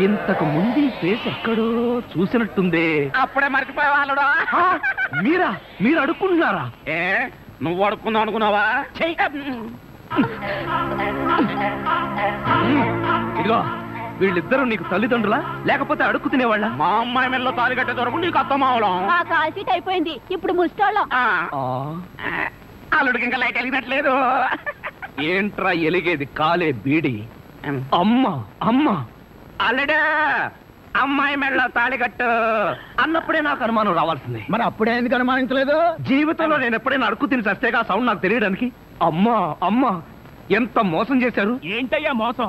ఇంతకు ముందు ఈ ఫేస్ ఎక్కడో చూసినట్టుంది. అప్పుడే మర్చిపోయావా అల్లుడు? మీరా? మీరు అడుక్కుంటున్నారా? ఏ నువ్వు అడుక్కుందాం అనుకున్నావా? ఇదిగో, వీళ్ళిద్దరూ నీకు తల్లిదండ్రులా లేకపోతే అడుక్కు తినేవాళ్ళ? మా అమ్మాయి మెల్లో తాలి కట్టే దొరకు నీకు అత్తమావలం. ఆ కాల్ సీట్ అయిపోయింది, ఇప్పుడు ముస్టోళ్ళం. అల్లుడికి ఇంకా లైట్ వెలిగినట్లేదు. ఏంట్రా ఎలిగేది? కాలే బీడి. అమ్మ అమ్మ అల్లుడు అమ్మాయి మెళ్ళో తాళి కట్టు అన్నప్పుడే నాకు అనుమానం రావాల్సింది. మరి అప్పుడే ఎందుకు అనుమానించలేదు? జీవితంలో నేను ఎప్పుడైనా అడుక్కు తిని చస్తేగా సౌండ్ నాకు తెలియడానికి. అమ్మా అమ్మా, ఎంత మోసం చేశారు. ఏంటయ్యా మోసం?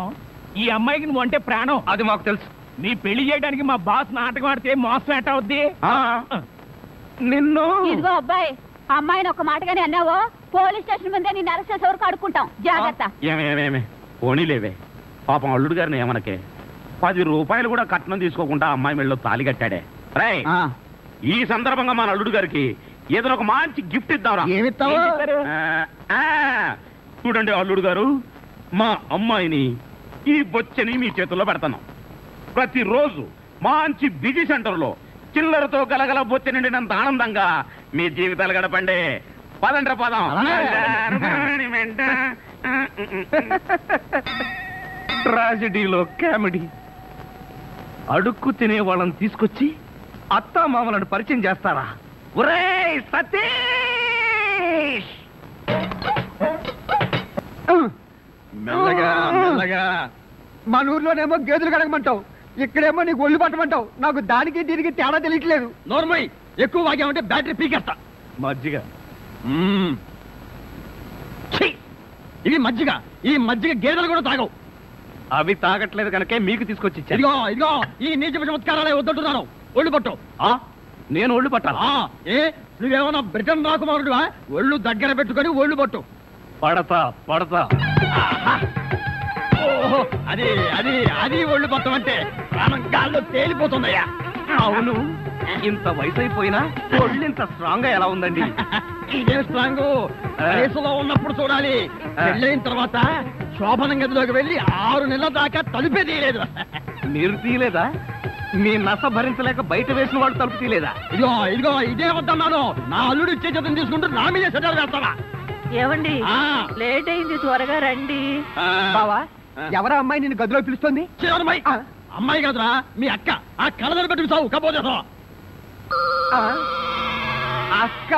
ఈ అమ్మాయికి నువ్వు అంటే ప్రాణం. అది మాకు తెలుసు. నీ పెళ్లి చేయడానికి మా బాస్ నాటకం ఆడితే మోసం ఎట్ట అవుద్ది? నిన్ను ఇదిగో అబ్బాయి, అమ్మాయిని ఒక మాటగానే అన్నావో పోలీస్ స్టేషన్ ముందే నేను అరెస్ట్ చేసే వరకు అడుక్కుంటాం. జాగ్రత్త. ఏమేమేమే పోనీలేవే, పాపం అల్లుడు గారిని ఏమనకే. 10 రూపాయలు కూడా కట్నం తీసుకోకుండా అమ్మాయి మెళ్ళలో తాళి కట్టాడే. రై, ఈ సందర్భంగా మన అల్లుడు గారికి ఏదైనా ఒక మంచి గిఫ్ట్ ఇద్దాంరా. ఏమిస్తావు? చూడండి అల్లుడు గారు, మా అమ్మాయిని ఈ బొచ్చని మీ చేతుల్లో పెడతాను. ప్రతిరోజు మంచి బిజీ సెంటర్లో చిల్లరతో గలగల బొచ్చ నిండినంత ఆనందంగా మీ జీవితాలు గడపండి. పదండ్ర పదం. ట్రాజడీలో కామెడీ. అడుక్కు తినే వాళ్ళని తీసుకొచ్చి అత్తా మామలను పరిచయం చేస్తారా? ఒరేయ్ సతీష్! మెల్లగా మెల్లగా. మన ఊర్లోనేమో గేదెలు కడగమంటావు, ఇక్కడేమో నీకు ఒళ్ళు పట్టమంటావు. నాకు దానికి దీనికి తేడా తెలియట్లేదు. నోర్మై, ఎక్కువ వాగామంటే బ్యాటరీ పీకేస్తా. మజ్జిగ. ఇది మజ్జిగ. ఈ మజ్జిగ గేదెలు కూడా తాగవు. అవి తాగట్లేదు కనుకే మీకు తీసుకొచ్చి ఇచ్చాను. ఇదిగో ఇదిగో, ఈ నీచ చమత్కారాలే వద్దంటున్నాను. ఒళ్ళు పట్టు. నేను ఒళ్ళు పట్టాలా? ఏ నువ్వేమన్నా బ్రిటన్ రాకుమారుడువా? ఒళ్ళు దగ్గర పెట్టుకొని ఒళ్ళు పట్టు. పడతా పడతా. ఓహో, అది అది అది ఒళ్ళు పట్టం అంటే ప్రాణం గాల్లో తేలిపోతుందయ్యా. అవును, ఇంత వయసు అయిపోయినా ఒళ్ళు ఇంత స్ట్రాంగ్ గా ఎలా ఉందండి? ఇదే స్ట్రాంగ్ వయసులో ఉన్నప్పుడు చూడాలి. పెళ్ళైన తర్వాత శోభనం గదిలోకి వెళ్ళి 6 నెలల దాకా తలుపే తీయలేదు. మీరు తీయలేదా? మీ నస భరించలేక బయట వేసిన వాడు తలుపు తీయలేదా? ఇదిగో ఇదిగో, ఇదే వద్దన్నాను. నా అల్లుడు ఇచ్చే చేతం తీసుకుంటూ నా మీదే సెటల్ వేస్తావా? ఏమండి, లేట్ అయింది, త్వరగా రండి. బావా, ఎవరా అమ్మాయి నిన్ను గదిలో పిలుస్తుంది? అమ్మాయి కాదురా, మీ అక్క. ఆ కళ్ళదర పెట్టుకు చావు కపోతే. అక్క?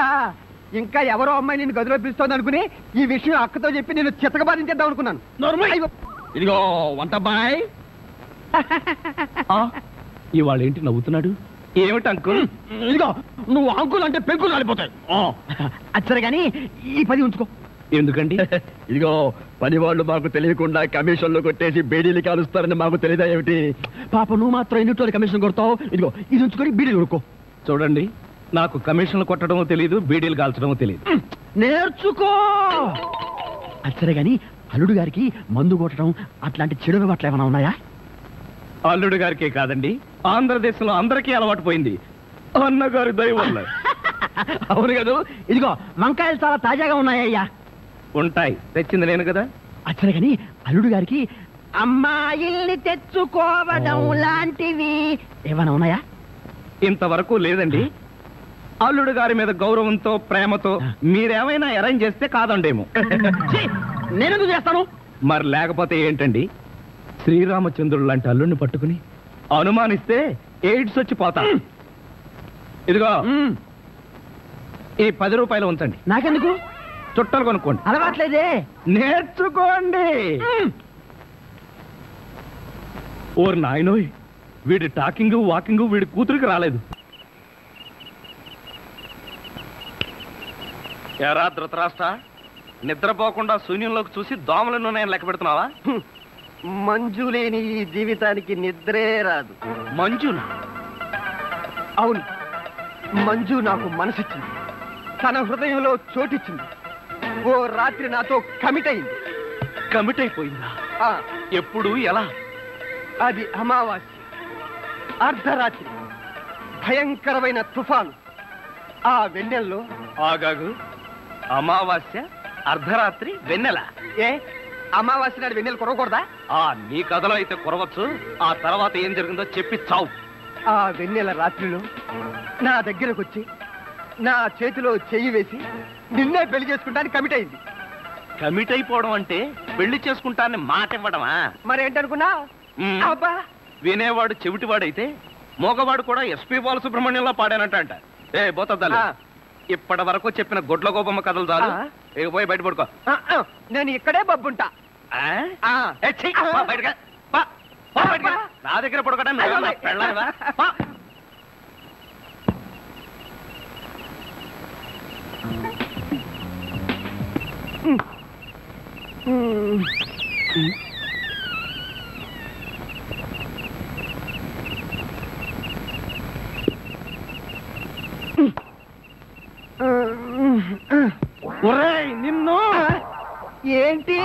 ఇంకా ఎవరో అమ్మాయి నిన్ను గదిలో పిలుస్తోంది అనుకుని ఈ విషయం అక్కతో చెప్పి నేను చితకబాధించేద్దాం అనుకున్నాను. ఇదిగో వంటబ్బాయ్. ఇవాళ ఏంటి నవ్వుతున్నాడు? ఏమిటి అంకుల్? ఇదిగో, నువ్వు అంకుల్ అంటే పెంకులు రాలిపోతాయి. అచ్చరే గాని ఈ 10 ఉంచుకో. ఎందుకండి? ఇదిగో, పని వాళ్ళు మాకు తెలియకుండా కమిషన్లు కొట్టేసి బేడీలు కాలుస్తారని మాకు తెలియదా ఏమిటి? పాప నువ్వు మాత్రం ఎన్నిటోళ్ళు కమిషన్ కొడతావు. ఇదిగో, ఇది ఉంచుకొని బీడీలు కొడుకో. చూడండి, నాకు కమిషన్లు కొట్టడమో తెలియదు, బీడీలు కాల్చడమో తెలియదు. నేర్చుకో. అచ్చరే గాని అల్లుడు గారికి మందు కొట్టడం అట్లాంటి చెడు అలవాట్లు ఏమైనా ఉన్నాయా? అల్లుడు గారికే కాదండి, ఆంధ్రదేశంలో అందరికీ అలవాటు పోయింది అన్నగారి దయ వల్ల. అవును కదా. ఇదిగో, వంకాయలు చాలా తాజాగా ఉన్నాయ్యా. ఉంటాయి, తెచ్చింది నేను కదా. అచ్చరే గాని అల్లుడు గారికి అమ్మాయిల్ని తెచ్చుకోవడం లాంటివి ఏమైనా ఉన్నాయా? ఇంతవరకు లేదండి. అల్లుడు గారి మీద గౌరవంతో ప్రేమతో మీరేమైనా అరేంజ్ చేస్తే కాదండేమో. నేనెందుకు చేస్తాను? మరి లేకపోతే ఏంటండి? శ్రీరామచంద్రుడు లాంటి అల్లుడిని పట్టుకుని అనుమానిస్తే ఎయిడ్స్ వచ్చి పోతా. ఇదిగో, ఈ 10 రూపాయలు ఉంచండి. నాకెందుకు? చుట్టలు కొనుక్కోండి. అలవాట్లేదే. నేర్చుకోండి. ఓర్ నాయనోయ్, వీడి టాకింగ్ వాకింగ్ వీడి కూతురికి రాలేదు. ఎరా ధృతరాష్ట్ర, నిద్రపోకుండా శూన్యంలోకి చూసి దోమలను నేను లెక్క పెడుతున్నావా? మంజు లేని ఈ జీవితానికి నిద్రే రాదు. మంజునా? అవును, మంజు నాకు మనసిచ్చింది, తన హృదయంలో చోటిచ్చింది. ఓ రాత్రి నాతో కమిట్ అయింది. కమిట్ అయిపోయిందా? ఎప్పుడు, ఎలా? అది అమావాస్య, అర్ధరాత్రి, భయంకరమైన తుఫాను. ఆ వెన్నెల్లో ఆగాగు, అమావాస్య, అర్ధరాత్రి, వెన్నెల. ఏ అమావాస్య నాడు వెన్నెలు కురవకూడదా? నీ కథలో అయితే కురవచ్చు, ఆ తర్వాత ఏం జరిగిందో చెప్పి చావు. ఆ వెన్నెల రాత్రిలో నా దగ్గరకు వచ్చి నా చేతిలో చెయ్యి వేసి నిన్నే పెళ్లి చేసుకుంటానికి కమిట్ అయింది. కమిట్ అయిపోవడం అంటే పెళ్లి చేసుకుంటానని మాట ఇవ్వడమా? మరేంటనుకున్నా? మ్మ్. అబ్బా వినేవాడు చెవిటివాడైతే మోగవాడు కూడా ఎస్పి బాలసుబ్రహ్మణ్యంలో పాడానంట. ఏ బోతద్దాలు, ఇప్పటి వరకు చెప్పిన గొడ్ల గోపమ్మ కథలు చాలు, ఇక పోయి బయట పడుకో. నేను ఇక్కడే బబ్బుంటా. ఏ, ఛీ, పో బయటకు. పో, పో బయటకు. నా దగ్గర పడుకోవడం పెళ్ళావా? ఒరేయ్ నిన్ను! ఏంటి?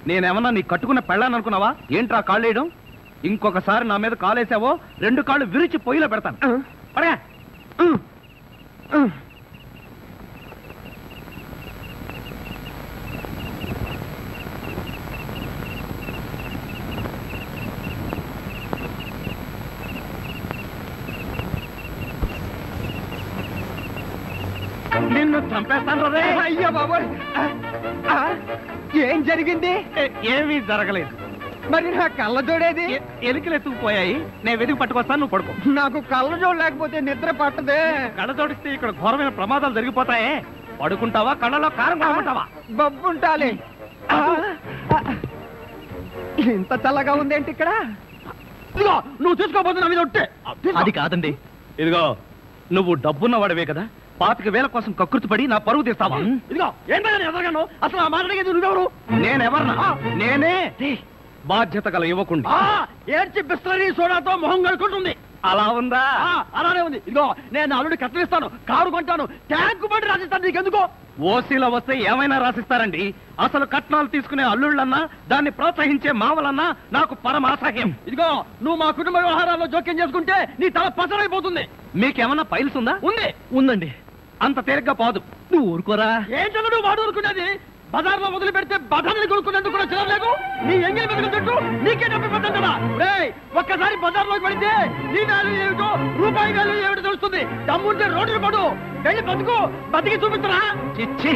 నేనేమన్నా నీ కట్టుకున్న పెళ్ళాను అనుకున్నావా? ఏంట్రా కాళ్ళేయడం? ఇంకొకసారి నా మీద కాలేసావో 2 కాళ్ళు విరిచి పొయ్యిలో పెడతాను. పడగా. నిన్ను చంపేస్తాను రే. అయ్యో బాబోయ్! ఏం జరిగింది? ఏమీ జరగలేదు. మరి నా కళ్ళ జోడేది? ఎలుకలు ఎత్తుకుపోయాయి, నేను వెతికి పట్టుకొస్తాను, నువ్వు పడుకో. నాకు కళ్ళ జోడు లేకపోతే నిద్ర పట్టదే. కళ్ళ జోడిస్తే ఇక్కడ ఘోరమైన ప్రమాదాలు జరిగిపోతాయే. పడుకుంటావా, కళ్ళలో కారం కాకుంటావా? బబ్బుంటాలి. ఇంత చల్లగా ఉందేంటి ఇక్కడ? ఇదిగో నువ్వు తీసుకోబోతు నా మీద ఉంటే. అది కాదండి. ఇదిగో నువ్వు డబ్బున్న వాడివే కదా, 25,000 కోసం కకృతి పడి నా పరువు తీస్తావా? ఇదిగో ఏంటని ఎదగను, అసలు ఆ మాట అడిగేది నువ్వెవరు? నేనెవరన్నా? నేనే బాధ్యత గల యువకుండి. ఏడ్చి బిస్లరీ సోడాతో మొహం కడుకుంటుంది. అలా ఉందా? అలానే ఉంది. ఇదిగో నేను అల్లుడి కట్టలిస్తాను, కారు కొంటాను, ట్యాంకు బండి రాసిస్తాను. నీకెందుకో? ఓసీలో వస్తే ఏమైనా రాసిస్తారండి. అసలు కట్నాలు తీసుకునే అల్లుళ్ళన్నా, దాన్ని ప్రోత్సహించే మావలన్నా నాకు పరమ అసహ్యం. ఇదిగో నువ్వు మా కుటుంబ వ్యవహారాల్లో జోక్యం చేసుకుంటే నీ తల పసరైపోతుంది. మీకేమన్నా ఫైల్స్ ఉందా? ఉంది. ఉందండి. అంత తేలిగ్గా పోదు. నువ్వు ఊరుకోరా. ఏంటన్నా నువ్వు వాడు ఊరుకునేది? బజార్లో వదిలి పెడితే బఠాన్ని కొనుక్కునేందుకు కూడా చిరలేదు. నీ ఎంగిలి మెతుకుల చుట్టూ నీకే డబ్బు పెట్టదు కదా. ఒక్కసారి బజార్లోకి పడితే నీ వాల్యూ ఏమిటో, రూపాయి వాల్యూ ఏమిటో తెలుస్తుంది. దమ్ముంటే రోడ్డు పడు, వెళ్ళి బతుకు, బతికి చూపిస్తున్నా. చిచ్చి,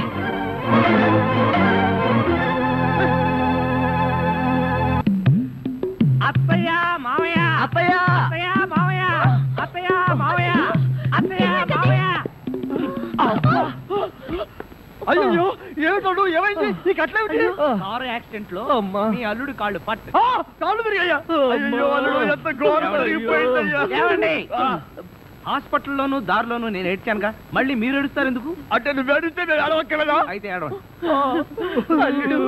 అత్తయ్య మావయ్య, అత్తయ్య అత్తయ్య మావయ్య, అత్తయ్య మావయ్య, అత్తయ్య మావయ్య. అయ్యో ఏమిటోడు, ఏమైంది? నీకు అట్లేమిటి? కారు యాక్సిడెంట్ లో మీ అల్లుడు కాళ్ళు పట్టు. కాళ్ళు తిరిగాయ్యా? అయ్యో అల్లుడు, ఎంత ఘోరం జరిగిపోయిందయ్యా. ఏమండి, హాస్పిటల్లోనూ దారిలోనూ నేను ఏడ్చానుగా, మళ్ళీ మీరు ఏడుస్తారు ఎందుకు? అంటే నువ్వు ఏడిస్తే నేను ఏడవక్కలేదా? అయితే ఏడవ. అల్లుడు,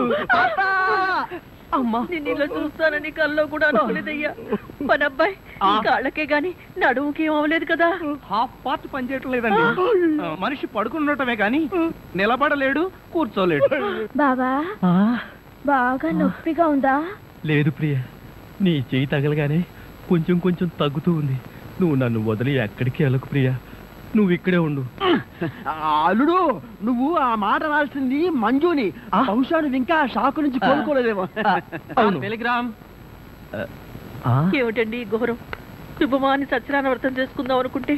అమ్మా నిన్ను ఇలా చూస్తానని కల్లో కూడా అనుకోలేదయ్యా. మన అబ్బాయి కాళ్ళకే గాని నడుముకి ఏం అవ్వలేదు కదా. హాఫ్ పార్ట్ పనిచేయటం లేదండి. మనిషి పడుకుండటమే గాని నిలబడలేడు, కూర్చోలేడు. బాబా బాగా నొప్పిగా ఉందా? లేదు ప్రియ, నీ చెయ్యి తగలగానే కొంచెం కొంచెం తగ్గుతూ ఉంది. నువ్వు నన్ను వదిలి ఎక్కడికి వెళ్ళకు ప్రియా, నువ్వు ఇక్కడే ఉండు. అల్లుడు, నువ్వు ఆ మాట రాల్సింది మంజుని. బహుశా నువ్వు ఇంకా షాకు నుంచి కోలుకోలేదేమో. టెలిగ్రామ్. ఏమిటండి ఘోరం? శుభమాని సత్యనారాయణ వ్రతం చేసుకుందాం అనుకుంటే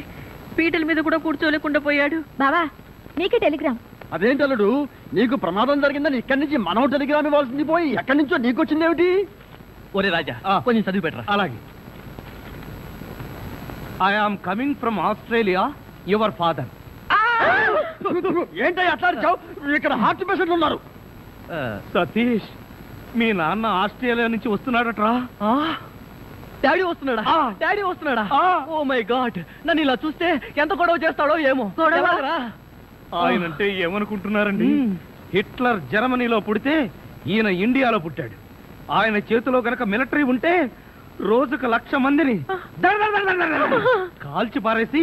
పీటల మీద కూడా కూర్చోలేకుండా పోయాడు. బావా నీకే టెలిగ్రామ్. అదేంటి అల్లుడు, నీకు ప్రమాదం జరిగిందని ఇక్కడి నుంచి మనం టెలిగ్రామ్ ఇవ్వాల్సింది పోయి ఎక్కడి నుంచో నీకు వచ్చింది ఏమిటి? ఒరే రాజా, కొంచెం చదివి పెట్టరా. అలాగే. I am coming from Australia, your father. ఏంటో అట్లా అరిచావు? ఇక్కడ హార్ట్ పేషెంట్లు ఉన్నారు. సతీష్, మీ నాన్న ఆస్ట్రేలియా నుంచి వస్తున్నాడట్రా. డాడీ వస్తున్నాడా? డాడీ వస్తున్నాడా? ఓ మై గాడ్, నన్ను ఇలా చూస్తే ఎంత గొడవ చేస్తాడో ఏమో. ఆయనంటే ఏమనుకుంటున్నారండి? హిట్లర్ జర్మనీలో పుడితే ఈయన ఇండియాలో పుట్టాడు. ఆయన చేతిలో గనక మిలిటరీ ఉంటే రోజుకు 1,00,000 మందిని కాల్చి పారేసి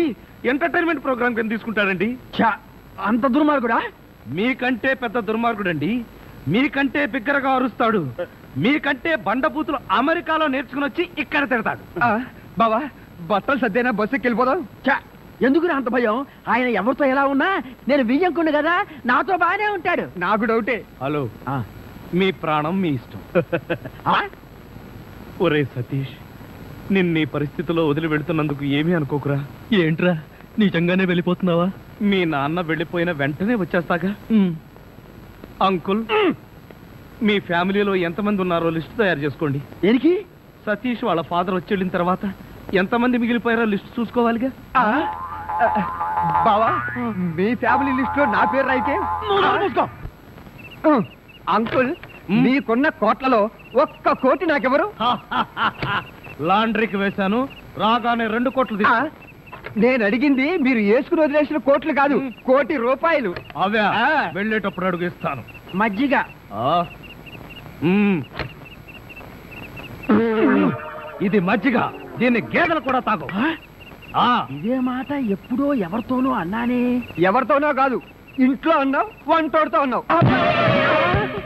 ఎంటర్టైన్మెంట్ ప్రోగ్రామ్ కింద తీసుకుంటాడండి. అంత దుర్మార్గుడా? మీకంటే పెద్ద దుర్మార్గుడండి. మీకంటే బిగ్గరగా అరుస్తాడు. మీకంటే బండబూతులు అమెరికాలో నేర్చుకుని వచ్చి ఇక్కడ తిడతాడు. బావా బట్టలు సర్దేనా, బస్సుకి వెళ్ళిపోదాం. ఎందుకు అంత భయం? ఆయన ఎవరితో ఎలా ఉన్నా నేను వియ్యంకుండు కదా, నాతో బానే ఉంటాడు. నాకు డౌటే. హలో, మీ ప్రాణం మీ ఇష్టం. ఒరే సతీష్, నిన్న పరిస్థితిలో వదిలి వెళ్తున్నందుకు ఏమీ అనుకోకురా. ఏంట్రా నిజంగానే వెళ్ళిపోతున్నావా? మీ నాన్న వెళ్ళిపోయిన వెంటనే వచ్చేస్తాగా. అంకుల్, మీ ఫ్యామిలీలో ఎంతమంది ఉన్నారో లిస్ట్ తయారు చేసుకోండి. దేనికి? సతీష్ వాళ్ళ ఫాదర్ వచ్చి వెళ్ళిన తర్వాత ఎంతమంది మిగిలిపోయారో లిస్ట్ చూసుకోవాలిగా. బావా, మీ ఫ్యామిలీ లిస్ట్ లో నా పేరు అయితే అంకుల్, మీకున్న కోట్లలో 1 కోటి నాకెవరు? లాండ్రీకి వేశాను, రాగానే 2 కోట్లు తీసుకో. నేను అడిగింది మీరు వేసుకుని వదిలేసిన కోట్లు కాదు, 1 కోటి రూపాయలు. అవే వెళ్ళేటప్పుడు అడుగు ఇస్తాను. మజ్జిగ. ఇది మజ్జిగ, దీన్ని గేదెలు కూడా తాగు. ఇదే మాట ఎప్పుడో ఎవరితోనో అన్నానే. ఎవరితోనో కాదు, ఇంట్లో అన్నావు, వంటోడుతో అన్నావు.